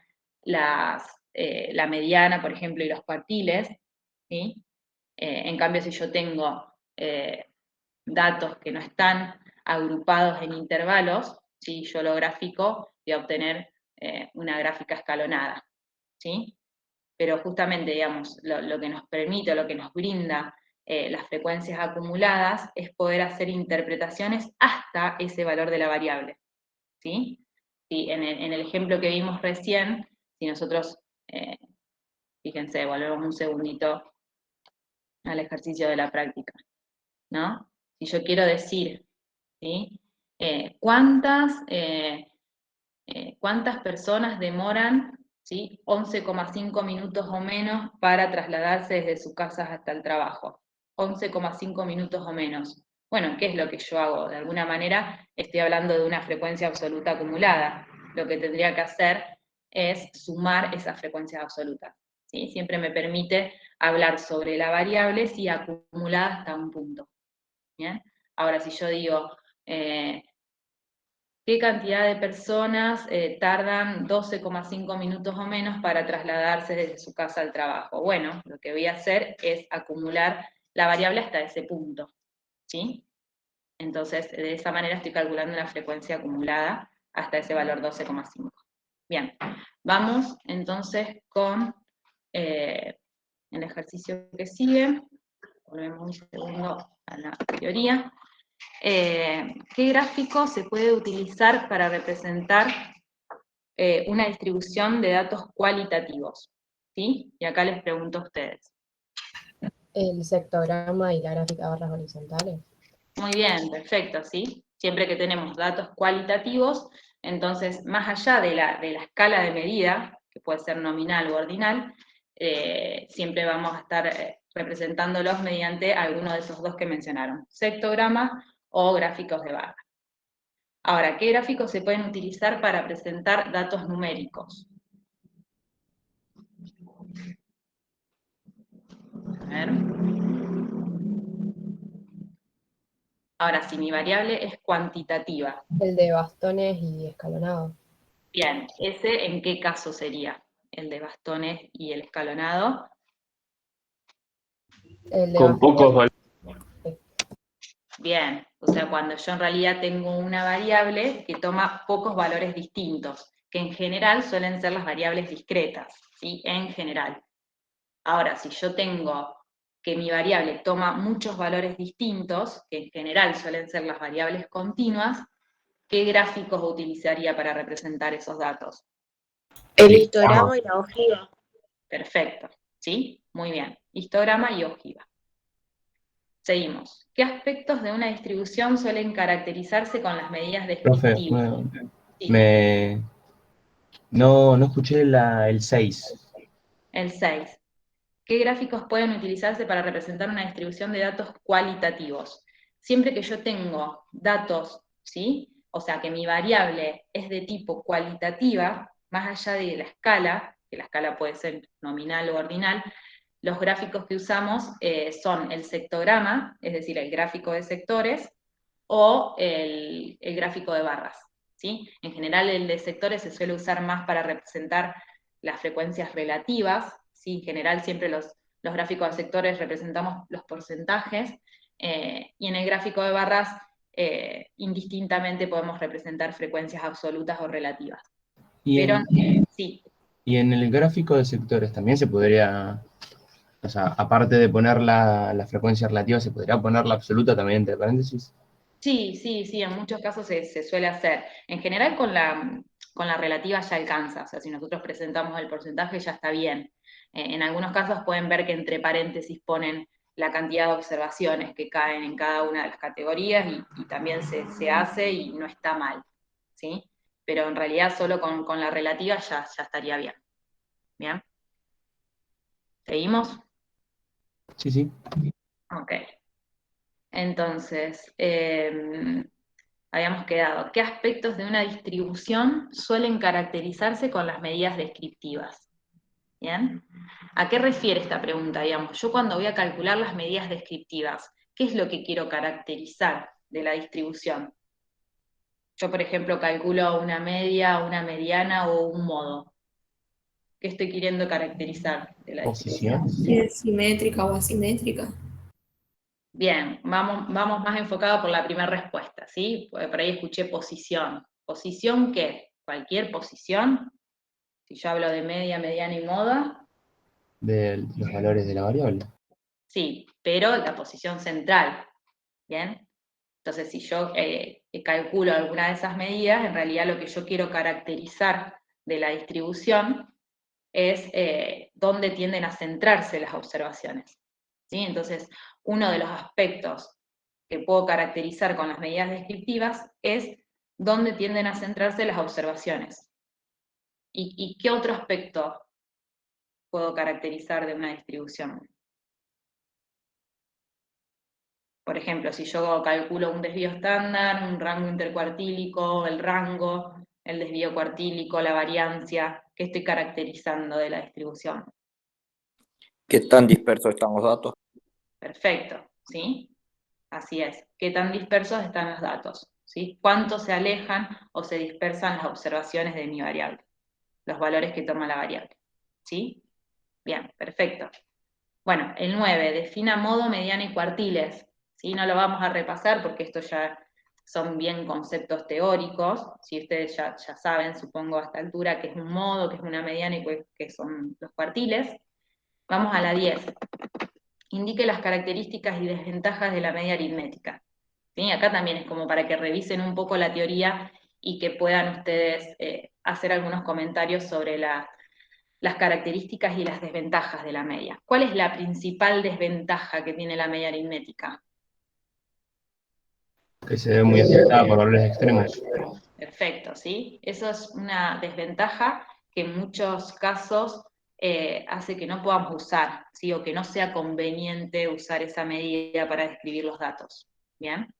la mediana, por ejemplo, y los cuartiles, ¿sí? En cambio, si yo tengo datos que no están agrupados en intervalos, ¿sí? Yo lo grafico y voy a obtener una gráfica escalonada, ¿sí? Pero justamente, digamos, lo que nos permite, lo que nos brinda las frecuencias acumuladas es poder hacer interpretaciones hasta ese valor de la variable, ¿sí? Sí, en el ejemplo que vimos recién, si nosotros, fíjense, volvemos un segundito al ejercicio de la práctica, ¿no? Si yo quiero decir, ¿sí? ¿Cuántas personas demoran, ¿sí? 11,5 minutos o menos para trasladarse desde su casa hasta el trabajo? 11,5 minutos o menos. Bueno, ¿qué es lo que yo hago? De alguna manera estoy hablando de una frecuencia absoluta acumulada. Lo que tendría que hacer es sumar esas frecuencias absolutas, ¿sí? Siempre me permite hablar sobre la variable si acumulada hasta un punto. ¿Bien? Ahora, si yo digo, ¿qué cantidad de personas tardan 12,5 minutos o menos para trasladarse desde su casa al trabajo? Bueno, lo que voy a hacer es acumular la variable hasta ese punto, ¿sí? Entonces, de esa manera estoy calculando la frecuencia acumulada hasta ese valor 12,5. Bien, vamos entonces con el ejercicio que sigue. Volvemos un segundo a la teoría. ¿Qué gráfico se puede utilizar para representar una distribución de datos cualitativos? ¿Sí? Y acá les pregunto a ustedes. El sectograma y la gráfica de barras horizontales. Muy bien, perfecto, ¿sí? Siempre que tenemos datos cualitativos, entonces, más allá de la escala de medida, que puede ser nominal o ordinal, siempre vamos a estar representándolos mediante alguno de esos dos que mencionaron, sectograma o gráficos de barra. Ahora, ¿qué gráficos se pueden utilizar para presentar datos numéricos? A ver. Ahora, si mi variable es cuantitativa. El de bastones y escalonado. Bien, ¿ese en qué caso sería? El de bastones y el escalonado. El de Con pocos valores. Bien, o sea, cuando yo en realidad tengo una variable que toma pocos valores distintos, que en general suelen ser las variables discretas, ¿sí? En general. Ahora, si yo tengo que mi variable toma muchos valores distintos, que en general suelen ser las variables continuas, ¿qué gráficos utilizaría para representar esos datos? El histograma y la ojiva. Perfecto, ¿sí? Muy bien. Histograma y ojiva. Seguimos. ¿Qué aspectos de una distribución suelen caracterizarse con las medidas Profe, descriptivas? Sí, no escuché el 6. el 6. ¿Qué gráficos pueden utilizarse para representar una distribución de datos cualitativos? Siempre que yo tengo datos, ¿sí? O sea, que mi variable es de tipo cualitativa, más allá de la escala, que la escala puede ser nominal o ordinal, los gráficos que usamos son el sectograma, es decir, el gráfico de sectores, o el gráfico de barras, ¿sí? En general el de sectores se suele usar más para representar las frecuencias relativas, ¿sí? En general siempre los gráficos de sectores representamos los porcentajes, y en el gráfico de barras indistintamente podemos representar frecuencias absolutas o relativas. Y Pero en, sí, y en el gráfico de sectores también se podría, o sea, aparte de poner la frecuencia relativa, ¿se podría poner la absoluta también entre paréntesis? sí, en muchos casos se suele hacer. En general con la relativa ya alcanza, o sea, si nosotros presentamos el porcentaje ya está bien. En algunos casos pueden ver que entre paréntesis ponen la cantidad de observaciones que caen en cada una de las categorías y también se hace y no está mal, ¿sí? Pero en realidad solo con la relativa ya estaría bien. ¿Bien? ¿Seguimos? Sí. Ok. Entonces, habíamos quedado, ¿qué aspectos de una distribución suelen caracterizarse con las medidas descriptivas? ¿Bien? ¿A qué refiere esta pregunta? Digamos, yo cuando voy a calcular las medidas descriptivas, ¿qué es lo que quiero caracterizar de la distribución? Yo, por ejemplo, calculo una media, una mediana o un modo. ¿Qué estoy queriendo caracterizar de la Posición. distribución? Si es simétrica o asimétrica. Bien, vamos más enfocado por la primera respuesta, ¿sí? Porque por ahí escuché posición. ¿Posición qué? ¿Cualquier posición? Si yo hablo de media, mediana y moda, De los valores de la variable. sí, pero la posición central, ¿bien? Entonces, si yo calculo alguna de esas medidas, en realidad lo que yo quiero caracterizar de la distribución es dónde tienden a centrarse las observaciones, ¿sí? Entonces, uno de los aspectos que puedo caracterizar con las medidas descriptivas es dónde tienden a centrarse las observaciones. ¿Y qué otro aspecto puedo caracterizar de una distribución? Por ejemplo, si yo calculo un desvío estándar, un rango intercuartílico, el rango, el desvío cuartílico, la variancia, ¿qué estoy caracterizando de la distribución? ¿Qué tan dispersos están los datos? Perfecto, ¿sí? Así es. ¿Qué tan dispersos están los datos? ¿Sí? ¿Cuánto se alejan o se dispersan las observaciones de mi variable? Los valores que toma la variable. ¿Sí? Bien, perfecto. Bueno, el 9, defina modo, mediana y cuartiles. ¿Sí? No lo vamos a repasar porque esto ya son bien conceptos teóricos. Si ustedes ya saben, supongo a esta altura, que es un modo, que es una mediana y que son los cuartiles. Vamos a la 10. Indique las características y desventajas de la media aritmética. ¿Sí? Acá también es como para que revisen un poco la teoría y que puedan ustedes hacer algunos comentarios sobre las características y las desventajas de la media. ¿Cuál es la principal desventaja que tiene la media aritmética? Que se ve muy afectada por valores extremos. Perfecto, ¿sí? Eso es una desventaja que en muchos casos hace que no podamos usar, ¿sí? O que no sea conveniente usar esa medida para describir los datos, ¿bien?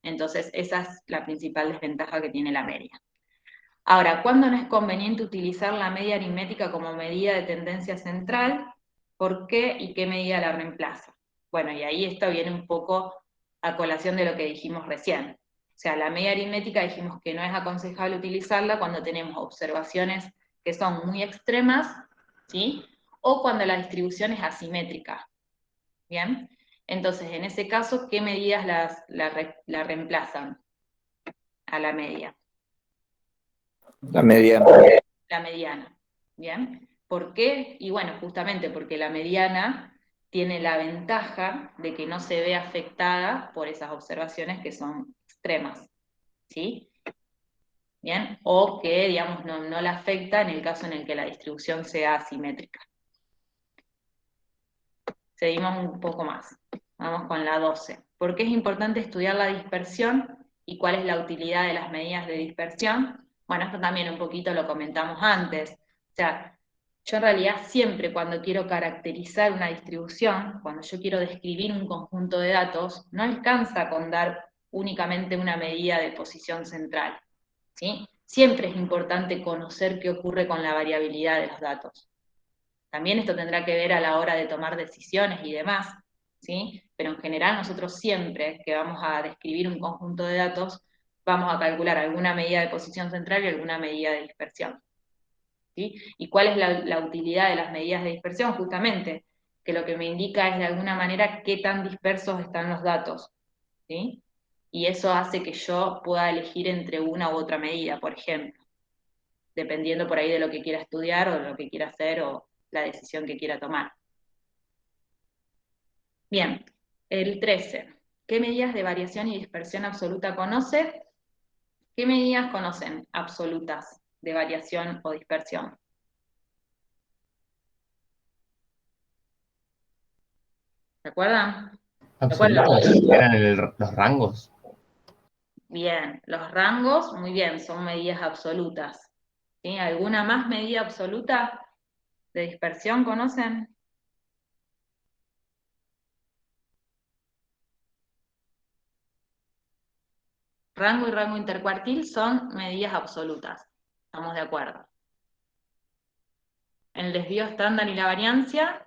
Entonces, esa es la principal desventaja que tiene la media. Ahora, ¿cuándo no es conveniente utilizar la media aritmética como medida de tendencia central? ¿Por qué y qué medida la reemplaza? Bueno, y ahí esto viene un poco a colación de lo que dijimos recién. O sea, la media aritmética dijimos que no es aconsejable utilizarla cuando tenemos observaciones que son muy extremas, ¿sí? O cuando la distribución es asimétrica, ¿bien? Entonces, en ese caso, ¿qué medidas la reemplazan a la media? La mediana. La mediana, ¿bien? ¿Por qué? Y bueno, justamente porque la mediana tiene la ventaja de que no se ve afectada por esas observaciones que son extremas, ¿sí? ¿Bien? O que, digamos, no la afecta en el caso en el que la distribución sea asimétrica. Seguimos un poco más. Vamos con la 12. ¿Por qué es importante estudiar la dispersión y cuál es la utilidad de las medidas de dispersión? Bueno, esto también un poquito lo comentamos antes. O sea, yo en realidad siempre cuando quiero caracterizar una distribución, cuando yo quiero describir un conjunto de datos, no alcanza con dar únicamente una medida de posición central, ¿sí? Siempre es importante conocer qué ocurre con la variabilidad de los datos. También esto tendrá que ver a la hora de tomar decisiones y demás, ¿sí? Pero en general nosotros siempre que vamos a describir un conjunto de datos, vamos a calcular alguna medida de posición central y alguna medida de dispersión, ¿sí? ¿Y cuál es la utilidad de las medidas de dispersión? Justamente, que lo que me indica es de alguna manera qué tan dispersos están los datos, ¿sí? Y eso hace que yo pueda elegir entre una u otra medida, por ejemplo, dependiendo por ahí de lo que quiera estudiar o de lo que quiera hacer o la decisión que quiera tomar. Bien, el 13. ¿Qué medidas de variación y dispersión absoluta conoce? ¿Qué medidas conocen absolutas de variación o dispersión? ¿Se acuerdan? Absolutas eran los rangos. Bien, los rangos, muy bien, son medidas absolutas. ¿Sí? ¿Alguna más medida absoluta de dispersión conocen? Rango y rango intercuartil son medidas absolutas, estamos de acuerdo. El desvío estándar y la variancia,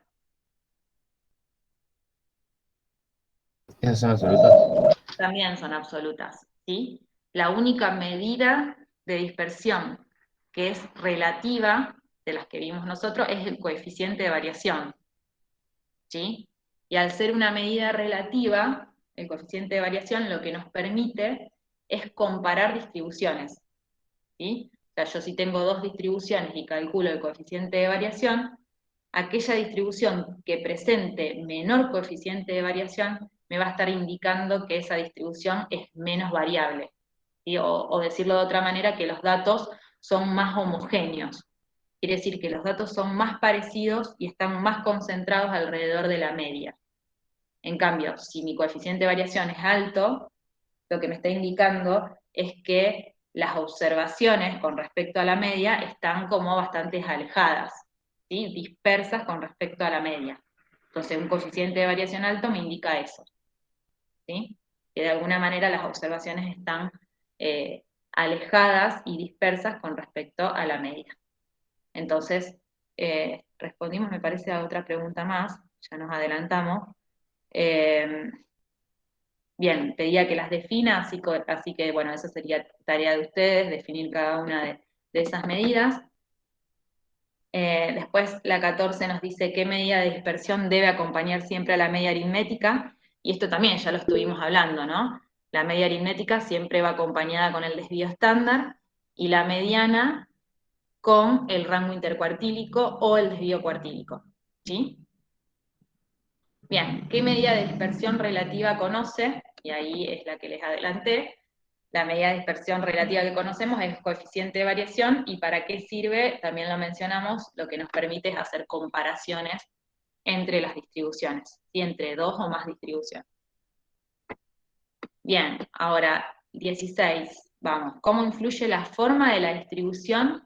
Esas son absolutas. también son absolutas, ¿sí? La única medida de dispersión que es relativa de las que vimos nosotros, es el coeficiente de variación, ¿sí? Y al ser una medida relativa, el coeficiente de variación lo que nos permite es comparar distribuciones, ¿sí? O sea, yo si tengo dos distribuciones y calculo el coeficiente de variación, aquella distribución que presente menor coeficiente de variación me va a estar indicando que esa distribución es menos variable, ¿sí? O decirlo de otra manera, que los datos son más homogéneos. Quiere decir que los datos son más parecidos y están más concentrados alrededor de la media. En cambio, si mi coeficiente de variación es alto, lo que me está indicando es que las observaciones con respecto a la media están como bastante alejadas, ¿sí? Dispersas con respecto a la media. Entonces, un coeficiente de variación alto me indica eso, ¿sí? Que de alguna manera las observaciones están alejadas y dispersas con respecto a la media. Entonces, respondimos, me parece, a otra pregunta más, ya nos adelantamos. Bien, pedía que las defina, así que bueno, eso sería tarea de ustedes, definir cada una de esas medidas. Después la 14 nos dice qué medida de dispersión debe acompañar siempre a la media aritmética, y esto también ya lo estuvimos hablando, ¿no? La media aritmética siempre va acompañada con el desvío estándar, y la mediana con el rango intercuartílico o el desvío cuartílico, ¿sí? Bien, ¿qué medida de dispersión relativa conoce? Y ahí es la que les adelanté. La medida de dispersión relativa que conocemos es coeficiente de variación, y ¿para qué sirve? También lo mencionamos, lo que nos permite es hacer comparaciones entre las distribuciones, ¿sí? Entre dos o más distribuciones. Bien, ahora 16, vamos. ¿Cómo influye la forma de la distribución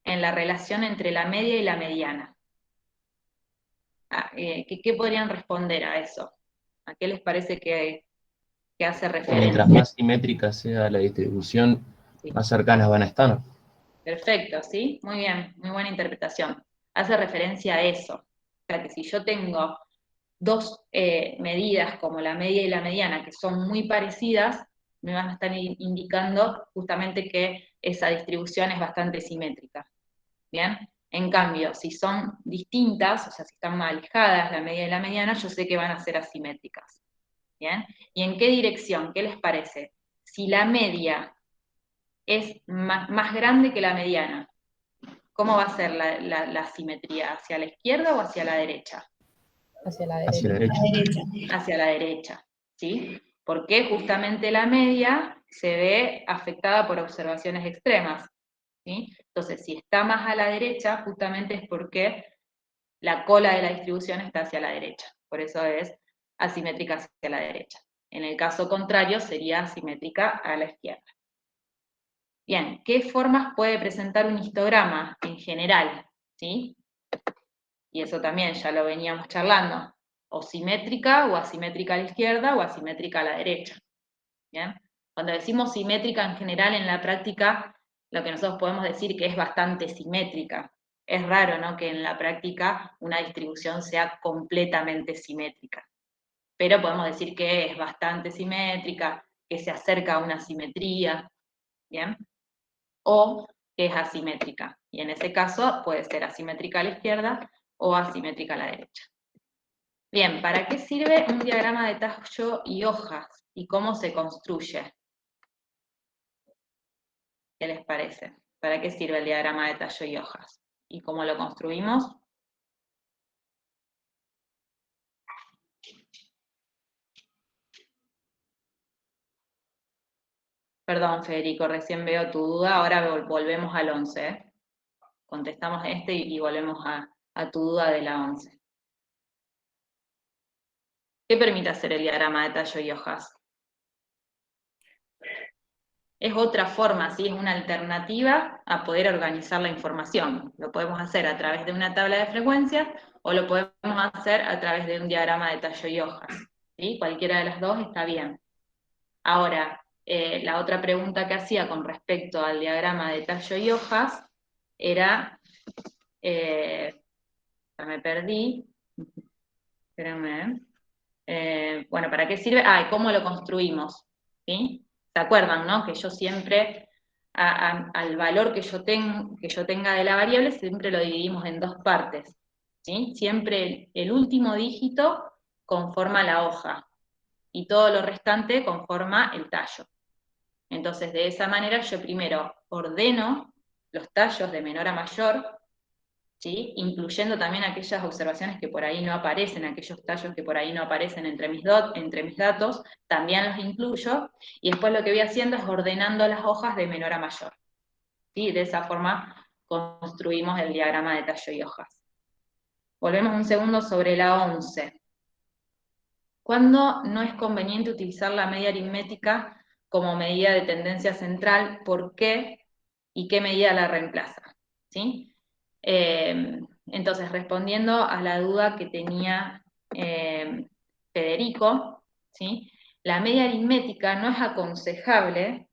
en la relación entre la media y la mediana? ¿Qué podrían responder a eso? ¿A qué les parece que hace referencia? Mientras más simétrica sea la distribución, Sí. más cercanas van a estar. Perfecto, ¿sí? Muy bien, muy buena interpretación. Hace referencia a eso. O sea, que si yo tengo dos medidas como la media y la mediana que son muy parecidas, me van a estar indicando justamente que esa distribución es bastante simétrica. ¿Bien? En cambio, si son distintas, o sea, si están más alejadas la media y la mediana, yo sé que van a ser asimétricas. ¿Bien? ¿Y en qué dirección? ¿Qué les parece? Si la media es más grande que la mediana, ¿cómo va a ser la simetría? ¿Hacia la izquierda o hacia la derecha? Hacia la Hacia la derecha. derecha. Hacia la derecha, ¿sí? Porque justamente la media se ve afectada por observaciones extremas, ¿sí? Entonces, si está más a la derecha, justamente es porque la cola de la distribución está hacia la derecha. Por eso es asimétrica hacia la derecha. En el caso contrario, sería asimétrica a la izquierda. Bien, ¿qué formas puede presentar un histograma en general? ¿Sí? Y eso también ya lo veníamos charlando. O simétrica o asimétrica a la izquierda o asimétrica a la derecha. ¿Bien? Cuando decimos simétrica en general en la práctica, lo que nosotros podemos decir que es bastante simétrica. Es raro, ¿no?, que en la práctica una distribución sea completamente simétrica. Pero podemos decir que es bastante simétrica, que se acerca a una simetría, ¿bien? O que es asimétrica. Y en ese caso puede ser asimétrica a la izquierda o asimétrica a la derecha. Bien, ¿para qué sirve un diagrama de tallo y hojas? ¿Y cómo se construye? ¿Qué les parece? ¿Para qué sirve el diagrama de tallo y hojas? ¿Y cómo lo construimos? Perdón, Federico, recién veo tu duda, ahora volvemos al 11, ¿eh? Contestamos este y volvemos a tu duda de la 11. ¿Qué permite hacer el diagrama de tallo y hojas? Es otra forma, ¿sí? Es una alternativa a poder organizar la información. Lo podemos hacer a través de una tabla de frecuencias o lo podemos hacer a través de un diagrama de tallo y hojas, ¿sí? Cualquiera de las dos está bien. Ahora, la otra pregunta que hacía con respecto al diagrama de tallo y hojas era, ya me perdí, espérenme, bueno, ¿para qué sirve? ¿Y cómo lo construimos? ¿Sí? ¿Se acuerdan, no? Que yo siempre al valor que yo tenga de la variable, siempre lo dividimos en dos partes, ¿sí? Siempre el último dígito conforma la hoja, y todo lo restante conforma el tallo. Entonces, de esa manera yo primero ordeno los tallos de menor a mayor, ¿sí? Incluyendo también aquellas observaciones que por ahí no aparecen, aquellos tallos que por ahí no aparecen entre mis datos, también los incluyo, y después lo que voy haciendo es ordenando las hojas de menor a mayor. ¿Sí? De esa forma construimos el diagrama de tallo y hojas. Volvemos un segundo sobre la 11. ¿Cuándo no es conveniente utilizar la media aritmética como medida de tendencia central? ¿Por qué? ¿Y qué medida la reemplaza? ¿Sí? Entonces, respondiendo a la duda que tenía Federico, ¿sí? La media aritmética no es aconsejable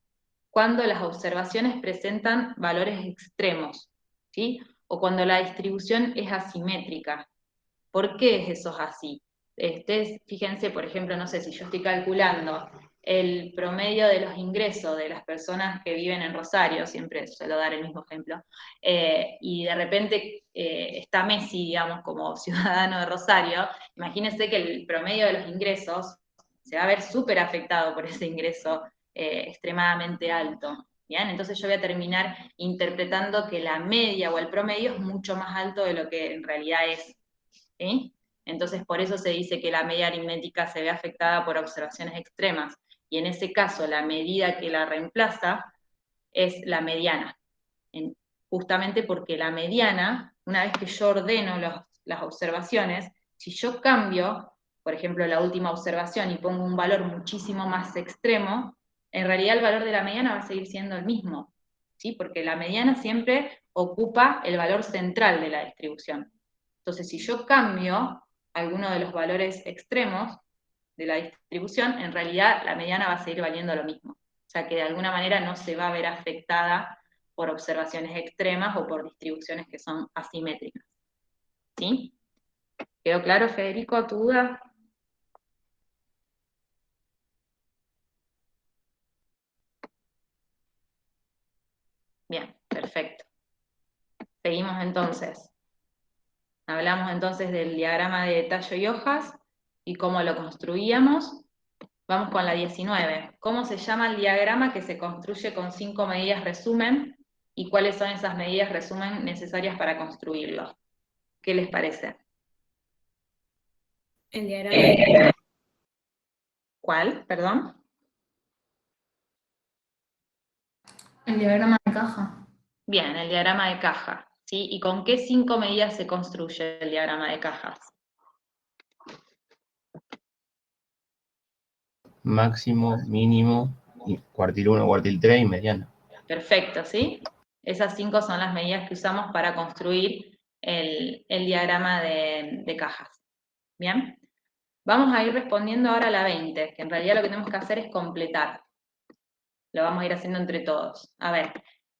cuando las observaciones presentan valores extremos, ¿sí? O cuando la distribución es asimétrica. ¿Por qué es eso así? Fíjense, por ejemplo, no sé, si yo estoy calculando el promedio de los ingresos de las personas que viven en Rosario, siempre suelo dar el mismo ejemplo, y de repente está Messi, digamos, como ciudadano de Rosario, imagínense que el promedio de los ingresos se va a ver súper afectado por ese ingreso extremadamente alto. ¿Bien? Entonces yo voy a terminar interpretando que la media o el promedio es mucho más alto de lo que en realidad es. ¿Sí? Entonces, por eso se dice que la media aritmética se ve afectada por observaciones extremas, y en ese caso la medida que la reemplaza es la mediana, justamente porque la mediana, una vez que yo ordeno las observaciones, si yo cambio, por ejemplo, la última observación y pongo un valor muchísimo más extremo, en realidad el valor de la mediana va a seguir siendo el mismo, ¿sí? Porque la mediana siempre ocupa el valor central de la distribución. Entonces, si yo cambio alguno de los valores extremos de la distribución, en realidad la mediana va a seguir valiendo lo mismo. O sea que de alguna manera no se va a ver afectada por observaciones extremas o por distribuciones que son asimétricas. ¿Sí? ¿Quedó claro, Federico, tu duda? Bien, perfecto. Seguimos entonces. Hablamos entonces del diagrama de tallo y hojas y cómo lo construíamos. Vamos con la 19. ¿Cómo se llama el diagrama que se construye con 5 medidas resumen? ¿Y cuáles son esas medidas resumen necesarias para construirlo? ¿Qué les parece? El diagrama. ¿Cuál? Perdón. El diagrama de caja. Bien, el diagrama de caja. ¿Sí? ¿Y con qué 5 medidas se construye el diagrama de cajas? Máximo, mínimo, cuartil 1, cuartil 3 y mediana. Perfecto, ¿sí? Esas 5 son las medidas que usamos para construir el diagrama de cajas. ¿Bien? Vamos a ir respondiendo ahora a la 20, que en realidad lo que tenemos que hacer es completar. Lo vamos a ir haciendo entre todos. A ver,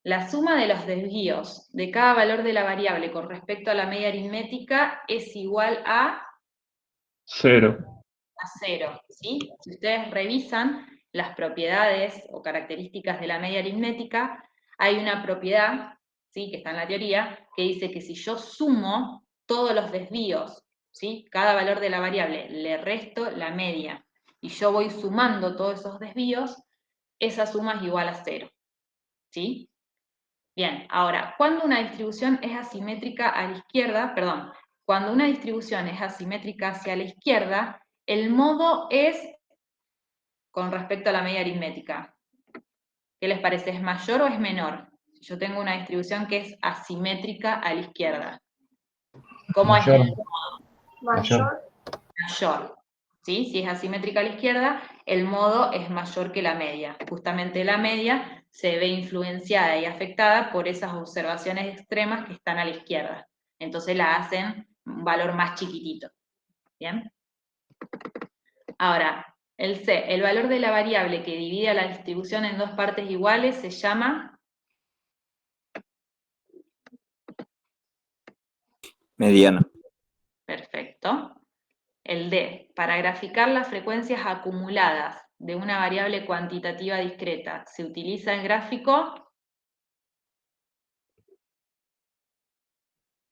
la suma de los desvíos de cada valor de la variable con respecto a la media aritmética es igual a 0. 0, ¿sí? Si ustedes revisan las propiedades o características de la media aritmética, hay una propiedad, ¿sí?, que está en la teoría, que dice que si yo sumo todos los desvíos, ¿sí?, cada valor de la variable, le resto la media, y yo voy sumando todos esos desvíos, esa suma es igual a 0, ¿sí? Bien, ahora, cuando una distribución es asimétrica a la izquierda, perdón, cuando una distribución es asimétrica hacia la izquierda, el modo es con respecto a la media aritmética. ¿Qué les parece? ¿Es mayor o es menor? Si yo tengo una distribución que es asimétrica a la izquierda. ¿Cómo Mayor. es? Mayor. Mayor. ¿Sí? Si es asimétrica a la izquierda, el modo es mayor que la media. Justamente la media se ve influenciada y afectada por esas observaciones extremas que están a la izquierda. Entonces la hacen un valor más chiquitito. ¿Bien? Ahora, el C, el valor de la variable que divide a la distribución en dos partes iguales se llama Mediana. Perfecto. El D, para graficar las frecuencias acumuladas de una variable cuantitativa discreta, ¿se utiliza el gráfico?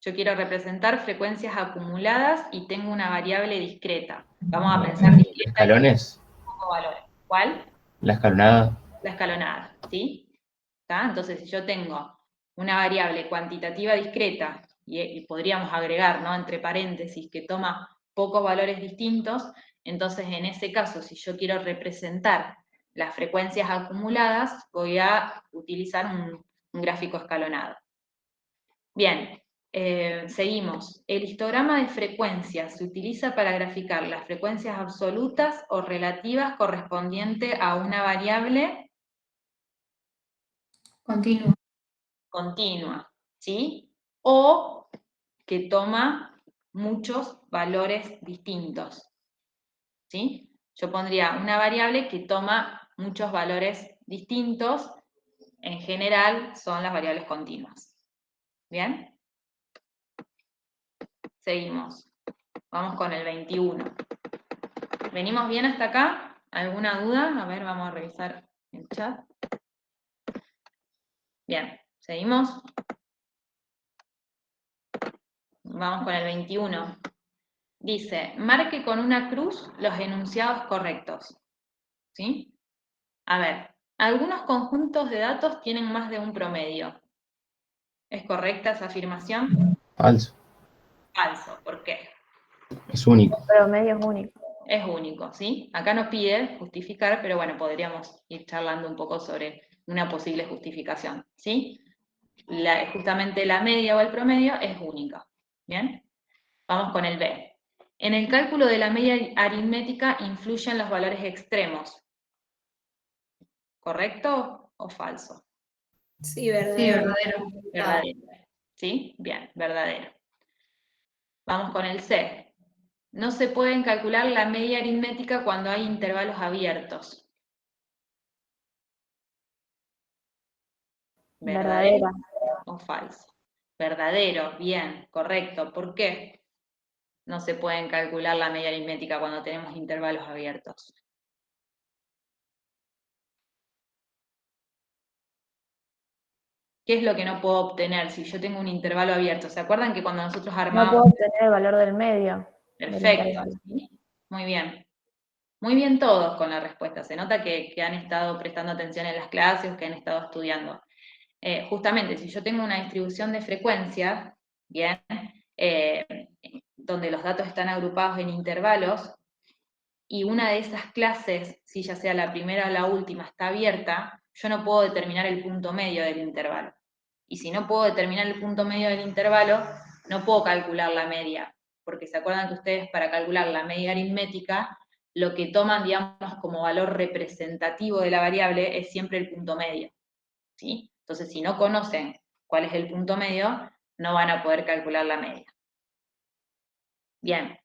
Yo quiero representar frecuencias acumuladas y tengo una variable discreta. Vamos a pensar discreta. ¿Escalones? Valores. ¿Cuál? La escalonada. La escalonada, ¿sí? ¿Está? Entonces, si yo tengo una variable cuantitativa discreta, y podríamos agregar, ¿no?, entre paréntesis, que toma pocos valores distintos, entonces en ese caso, si yo quiero representar las frecuencias acumuladas, voy a utilizar un gráfico escalonado. Bien, seguimos. El histograma de frecuencias se utiliza para graficar las frecuencias absolutas o relativas correspondiente a una variable continua, ¿sí? O que toma muchos valores distintos, ¿sí? Yo pondría una variable que toma muchos valores distintos, en general son las variables continuas. ¿Bien? Seguimos. Vamos con el 21. ¿Venimos bien hasta acá? ¿Alguna duda? A ver, vamos a revisar el chat. Bien, ¿seguimos? Vamos con el 21. Dice, marque con una cruz los enunciados correctos. ¿Sí? A ver, algunos conjuntos de datos tienen más de un promedio. ¿Es correcta esa afirmación? Falso. Falso. ¿Por qué? Es único. El promedio es único. Es único, ¿sí? Acá nos pide justificar, pero bueno, podríamos ir charlando un poco sobre una posible justificación, ¿sí? Justamente la media o el promedio es única, ¿bien? Vamos con el B. En el cálculo de la media aritmética influyen los valores extremos. ¿Correcto o falso? Sí, verdadero. Verdadero. ¿Sí? Bien, verdadero. Vamos con el C. No se pueden calcular la media aritmética cuando hay intervalos abiertos. ¿Verdadero o falso? Verdadero, bien, correcto. ¿Por qué no se pueden calcular la media aritmética cuando tenemos intervalos abiertos? ¿Qué es lo que no puedo obtener si yo tengo un intervalo abierto? ¿Se acuerdan que cuando nosotros No armamos... puedo obtener el valor del medio. Perfecto, ¿sí? Muy bien. Muy bien todos con la respuesta. Se nota que han estado prestando atención en las clases o que han estado estudiando. Justamente, si yo tengo una distribución de frecuencia, bien, donde los datos están agrupados en intervalos, y una de esas clases, si ya sea la primera o la última, está abierta, yo no puedo determinar el punto medio del intervalo. Y si no puedo determinar el punto medio del intervalo, no puedo calcular la media, porque se acuerdan que ustedes para calcular la media aritmética, lo que toman, digamos, como valor representativo de la variable es siempre el punto medio, ¿sí? Entonces, si no conocen cuál es el punto medio, no van a poder calcular la media. Bien.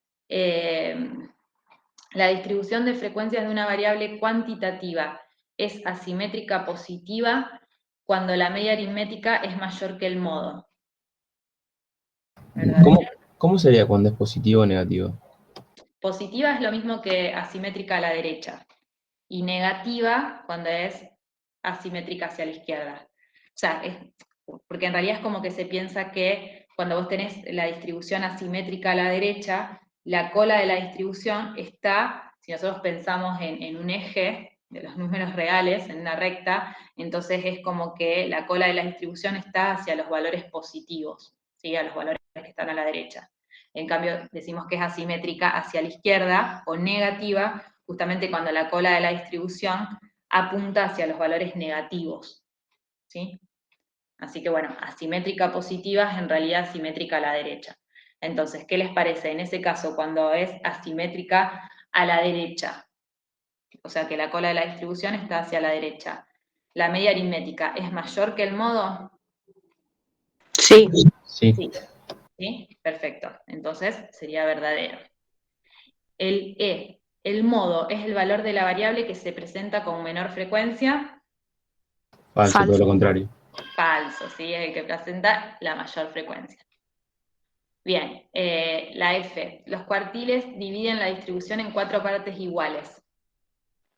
La distribución de frecuencias de una variable cuantitativa es asimétrica positiva cuando la media aritmética es mayor que el modo. ¿Cómo sería cuando es positivo o negativo? Positiva es lo mismo que asimétrica a la derecha, y negativa cuando es asimétrica hacia la izquierda. O sea, porque en realidad es como que se piensa que cuando vos tenés la distribución asimétrica a la derecha, la cola de la distribución está, si nosotros pensamos en un eje de los números reales, en una recta, entonces es como que la cola de la distribución está hacia los valores positivos, ¿sí? A los valores que están a la derecha. En cambio, decimos que es asimétrica hacia la izquierda o negativa, justamente cuando la cola de la distribución apunta hacia los valores negativos, ¿sí? Así que bueno, asimétrica positiva es en realidad asimétrica a la derecha. Entonces, ¿qué les parece? En ese caso, cuando es asimétrica a la derecha, o sea que la cola de la distribución está hacia la derecha, ¿la media aritmética es mayor que el modo? Sí. Sí. ¿Sí? Perfecto. Entonces, sería verdadero. El E. El modo es el valor de la variable que se presenta con menor frecuencia. Falso, todo lo contrario. Falso, ¿sí? Es el que presenta la mayor frecuencia. Bien, la F. Los cuartiles dividen la distribución en 4 partes iguales.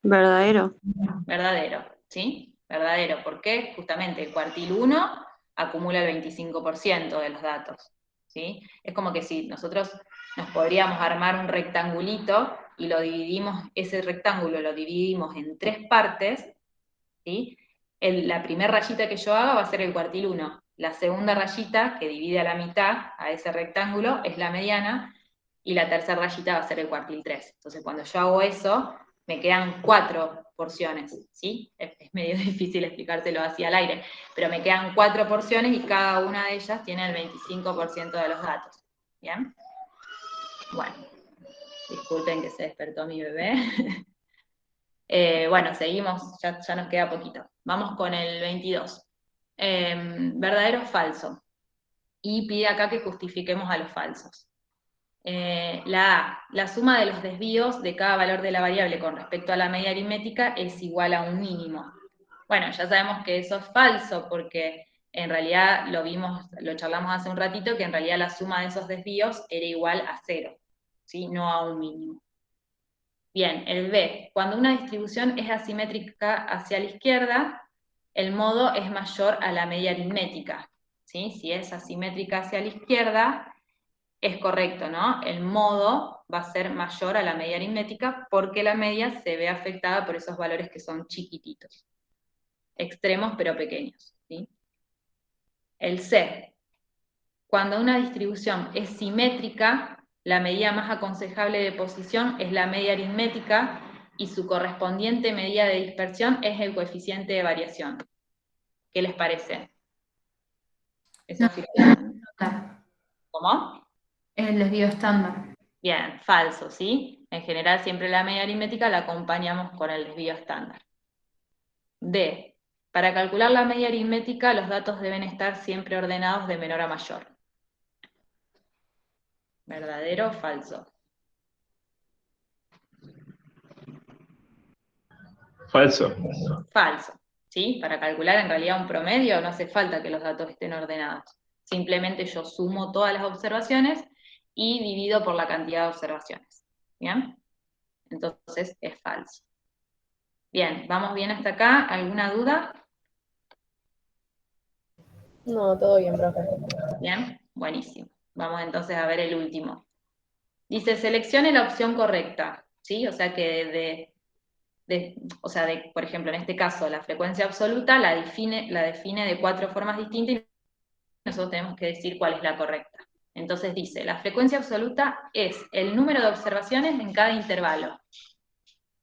Verdadero. Verdadero, ¿sí? Verdadero. ¿Por qué? Justamente el cuartil 1 acumula el 25% de los datos, ¿sí? Es como que si nosotros nos podríamos armar un rectangulito y lo dividimos, ese rectángulo lo dividimos en 3 partes, ¿sí? La primera rayita que yo haga va a ser el cuartil 1. La segunda rayita, que divide a la mitad a ese rectángulo, es la mediana, y la tercera rayita va a ser el cuartil 3. Entonces, cuando yo hago eso, me quedan 4 porciones, ¿sí? Es medio difícil explicártelo así al aire, pero me quedan 4 porciones y cada una de ellas tiene el 25% de los datos, ¿bien? Bueno, disculpen que se despertó mi bebé. Bueno, seguimos, ya nos queda poquito. Vamos con el 22. ¿Verdadero o falso? Y pide acá que justifiquemos a los falsos. La suma de los desvíos de cada valor de la variable con respecto a la media aritmética es igual a un mínimo. Bueno, ya sabemos que eso es falso porque en realidad lo charlamos hace un ratito, que en realidad la suma de esos desvíos era igual a 0, ¿sí? No a un mínimo. Bien, el B. Cuando una distribución es asimétrica hacia la izquierda, el modo es mayor a la media aritmética, ¿sí? Si es asimétrica hacia la izquierda, es correcto, ¿no? El modo va a ser mayor a la media aritmética porque la media se ve afectada por esos valores que son chiquititos, extremos pero pequeños, ¿sí? El C. Cuando una distribución es simétrica, la medida más aconsejable de posición es la media aritmética y su correspondiente medida de dispersión es el coeficiente de variación. ¿Qué les parece? Esa afirmación. ¿Cómo? Es el desvío estándar. Bien, falso, ¿sí? En general siempre la media aritmética la acompañamos con el desvío estándar. D. Para calcular la media aritmética los datos deben estar siempre ordenados de menor a mayor. ¿Verdadero o falso? Falso. Falso, ¿sí? Para calcular en realidad un promedio no hace falta que los datos estén ordenados. Simplemente yo sumo todas las observaciones y divido por la cantidad de observaciones. ¿Bien? Entonces es falso. Bien, ¿vamos bien hasta acá? ¿Alguna duda? No, todo bien, profe. Bien, buenísimo. Vamos entonces a ver el último. Dice, seleccione la opción correcta, ¿sí? O sea que por ejemplo, en este caso, la frecuencia absoluta la define de 4 formas distintas y nosotros tenemos que decir cuál es la correcta. Entonces dice, la frecuencia absoluta es el número de observaciones en cada intervalo,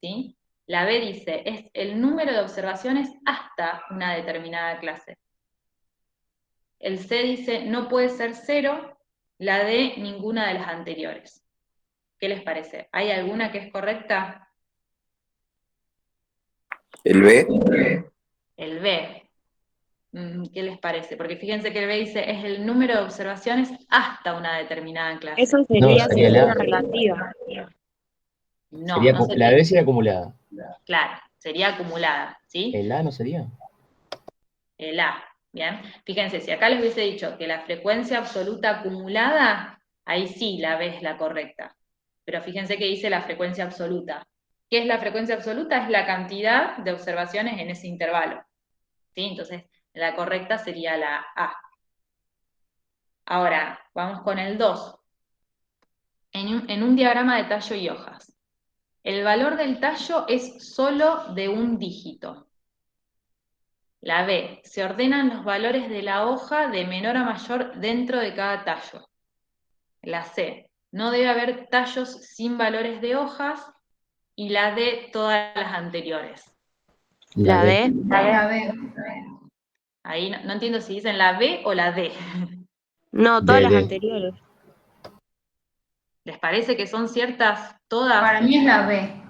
¿sí? La B dice, es el número de observaciones hasta una determinada clase. El C dice, no puede ser 0, la D, ninguna de las anteriores. ¿Qué les parece? ¿Hay alguna que es correcta? El B. El B. ¿Qué les parece? Porque fíjense que el B dice, es el número de observaciones hasta una determinada clase. Eso No, sería sería simetría la. relativa. No, Sería, no la sería. B sería acumulada. Claro, sería acumulada, ¿sí? ¿El A no sería? El A, ¿bien? Fíjense, si acá les hubiese dicho que la frecuencia absoluta acumulada, ahí sí la B es la correcta. Pero fíjense que dice la frecuencia absoluta. ¿Qué es la frecuencia absoluta? Es la cantidad de observaciones en ese intervalo, ¿sí? Entonces, la correcta sería la A. Ahora, vamos con el 2. En un diagrama de tallo y hojas, el valor del tallo es solo de un dígito. La B, se ordenan los valores de la hoja de menor a mayor dentro de cada tallo. La C, no debe haber tallos sin valores de hojas. Y la D, todas las anteriores. La D. La B. Ahí no entiendo si dicen la B o la D. No, todas las D. anteriores. ¿Les parece que son ciertas todas? Para mí es la B.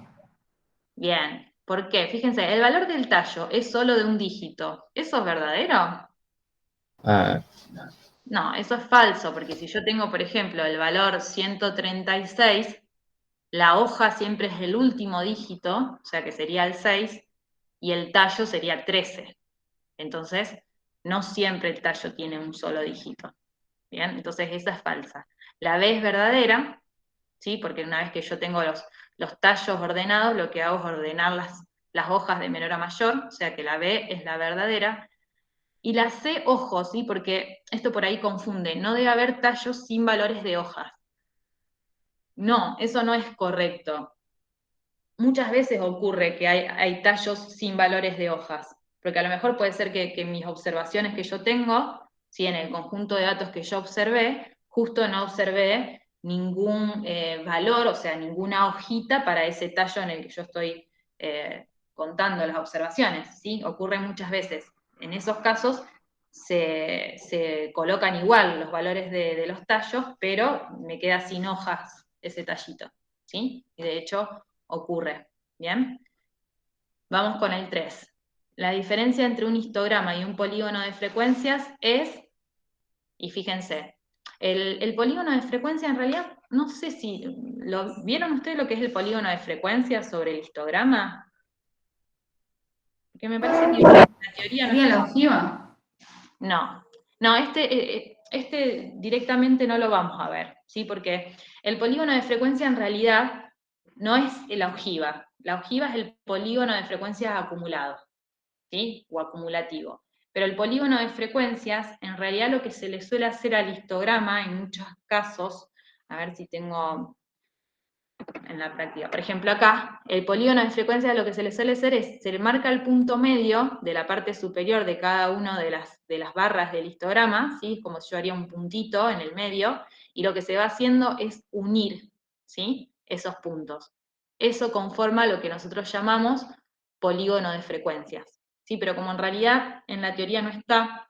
Bien. ¿Por qué? Fíjense, el valor del tallo es solo de un dígito. ¿Eso es verdadero? Ah, No, eso es falso, porque si yo tengo, por ejemplo, el valor 136, la hoja siempre es el último dígito, o sea que sería el 6, y el tallo sería 13. Entonces, no siempre el tallo tiene un solo dígito. Bien, entonces esa es falsa. La B es verdadera, ¿sí? Porque una vez que yo tengo los tallos ordenados, lo que hago es ordenar las hojas de menor a mayor, o sea que la B es la verdadera. Y la C, ojo, ¿sí? Porque esto por ahí confunde, no debe haber tallos sin valores de hojas. No, eso no es correcto. Muchas veces ocurre que hay tallos sin valores de hojas, porque a lo mejor puede ser que mis observaciones que yo tengo, ¿sí? En el conjunto de datos que yo observé, justo no observé ningún valor, o sea, ninguna hojita para ese tallo en el que yo estoy contando las observaciones, ¿sí? Ocurre muchas veces. En esos casos se colocan igual los valores de los tallos, pero me queda sin hojas ese tallito, ¿sí? Y de hecho ocurre, ¿bien? Vamos con el 3. La diferencia entre un histograma y un polígono de frecuencias es, y fíjense, el polígono de frecuencia en realidad, no sé si, ¿vieron ustedes lo que es el polígono de frecuencia sobre el histograma? Porque me parece que la teoría no ¿Sería está. la ojiva? No, este directamente no lo vamos a ver, ¿sí? Porque el polígono de frecuencia en realidad no es la ojiva. La ojiva es el polígono de frecuencias acumulado, ¿sí? O acumulativo. Pero el polígono de frecuencias, en realidad lo que se le suele hacer al histograma, en muchos casos, a ver si tengo en la práctica. Por ejemplo, acá, el polígono de frecuencia lo que se le suele hacer es, se le marca el punto medio de la parte superior de cada una de las barras del histograma, ¿sí? Es como si yo haría un puntito en el medio, y lo que se va haciendo es unir, ¿sí? Esos puntos. Eso conforma lo que nosotros llamamos polígono de frecuencias, ¿sí? Pero como en realidad en la teoría no está,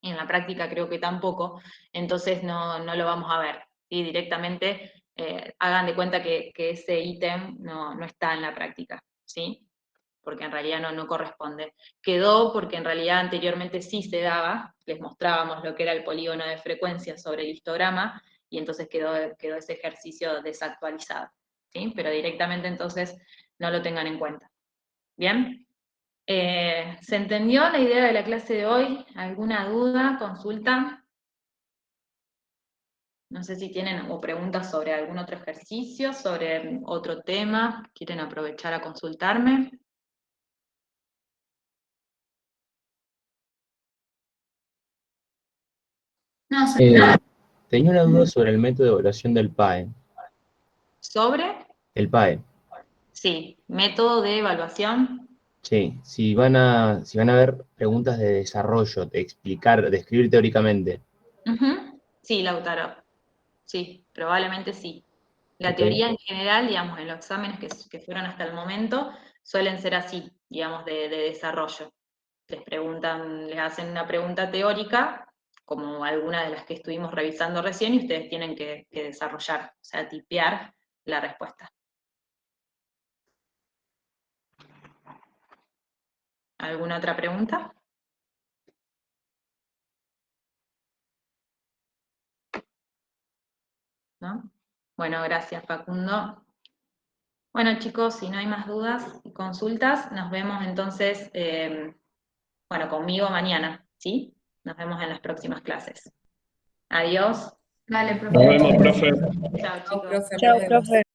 en la práctica creo que tampoco, entonces no lo vamos a ver, ¿sí? Directamente hagan de cuenta que ese ítem no está en la práctica, ¿sí? Porque en realidad no corresponde. Quedó porque en realidad anteriormente sí se daba, les mostrábamos lo que era el polígono de frecuencia sobre el histograma, y entonces quedó ese ejercicio desactualizado, ¿sí? Pero directamente entonces no lo tengan en cuenta. ¿Bien? ¿Se entendió la idea de la clase de hoy? ¿Alguna duda, consulta? No sé si tienen o preguntas sobre algún otro ejercicio, sobre otro tema, quieren aprovechar a consultarme. No, Tenía una duda sobre el método de evaluación del PAE. ¿Sobre? El PAE. Sí, método de evaluación. Sí, si van a haber preguntas de desarrollo, de explicar, de escribir teóricamente. Ujú. Sí, Lautaro. Sí, probablemente sí. La Ok. teoría en general, digamos, en los exámenes que fueron hasta el momento, suelen ser así, digamos, de desarrollo. Les preguntan, les hacen una pregunta teórica, como alguna de las que estuvimos revisando recién, y ustedes tienen que desarrollar, o sea, tipear la respuesta. ¿Alguna otra pregunta? ¿No? Bueno, gracias, Facundo. Bueno, chicos, si no hay más dudas y consultas, nos vemos entonces, bueno, conmigo mañana, ¿sí? Nos vemos en las próximas clases. Adiós. dale, profe. Nos vemos, profe. Chao, chicos. Chao, profe.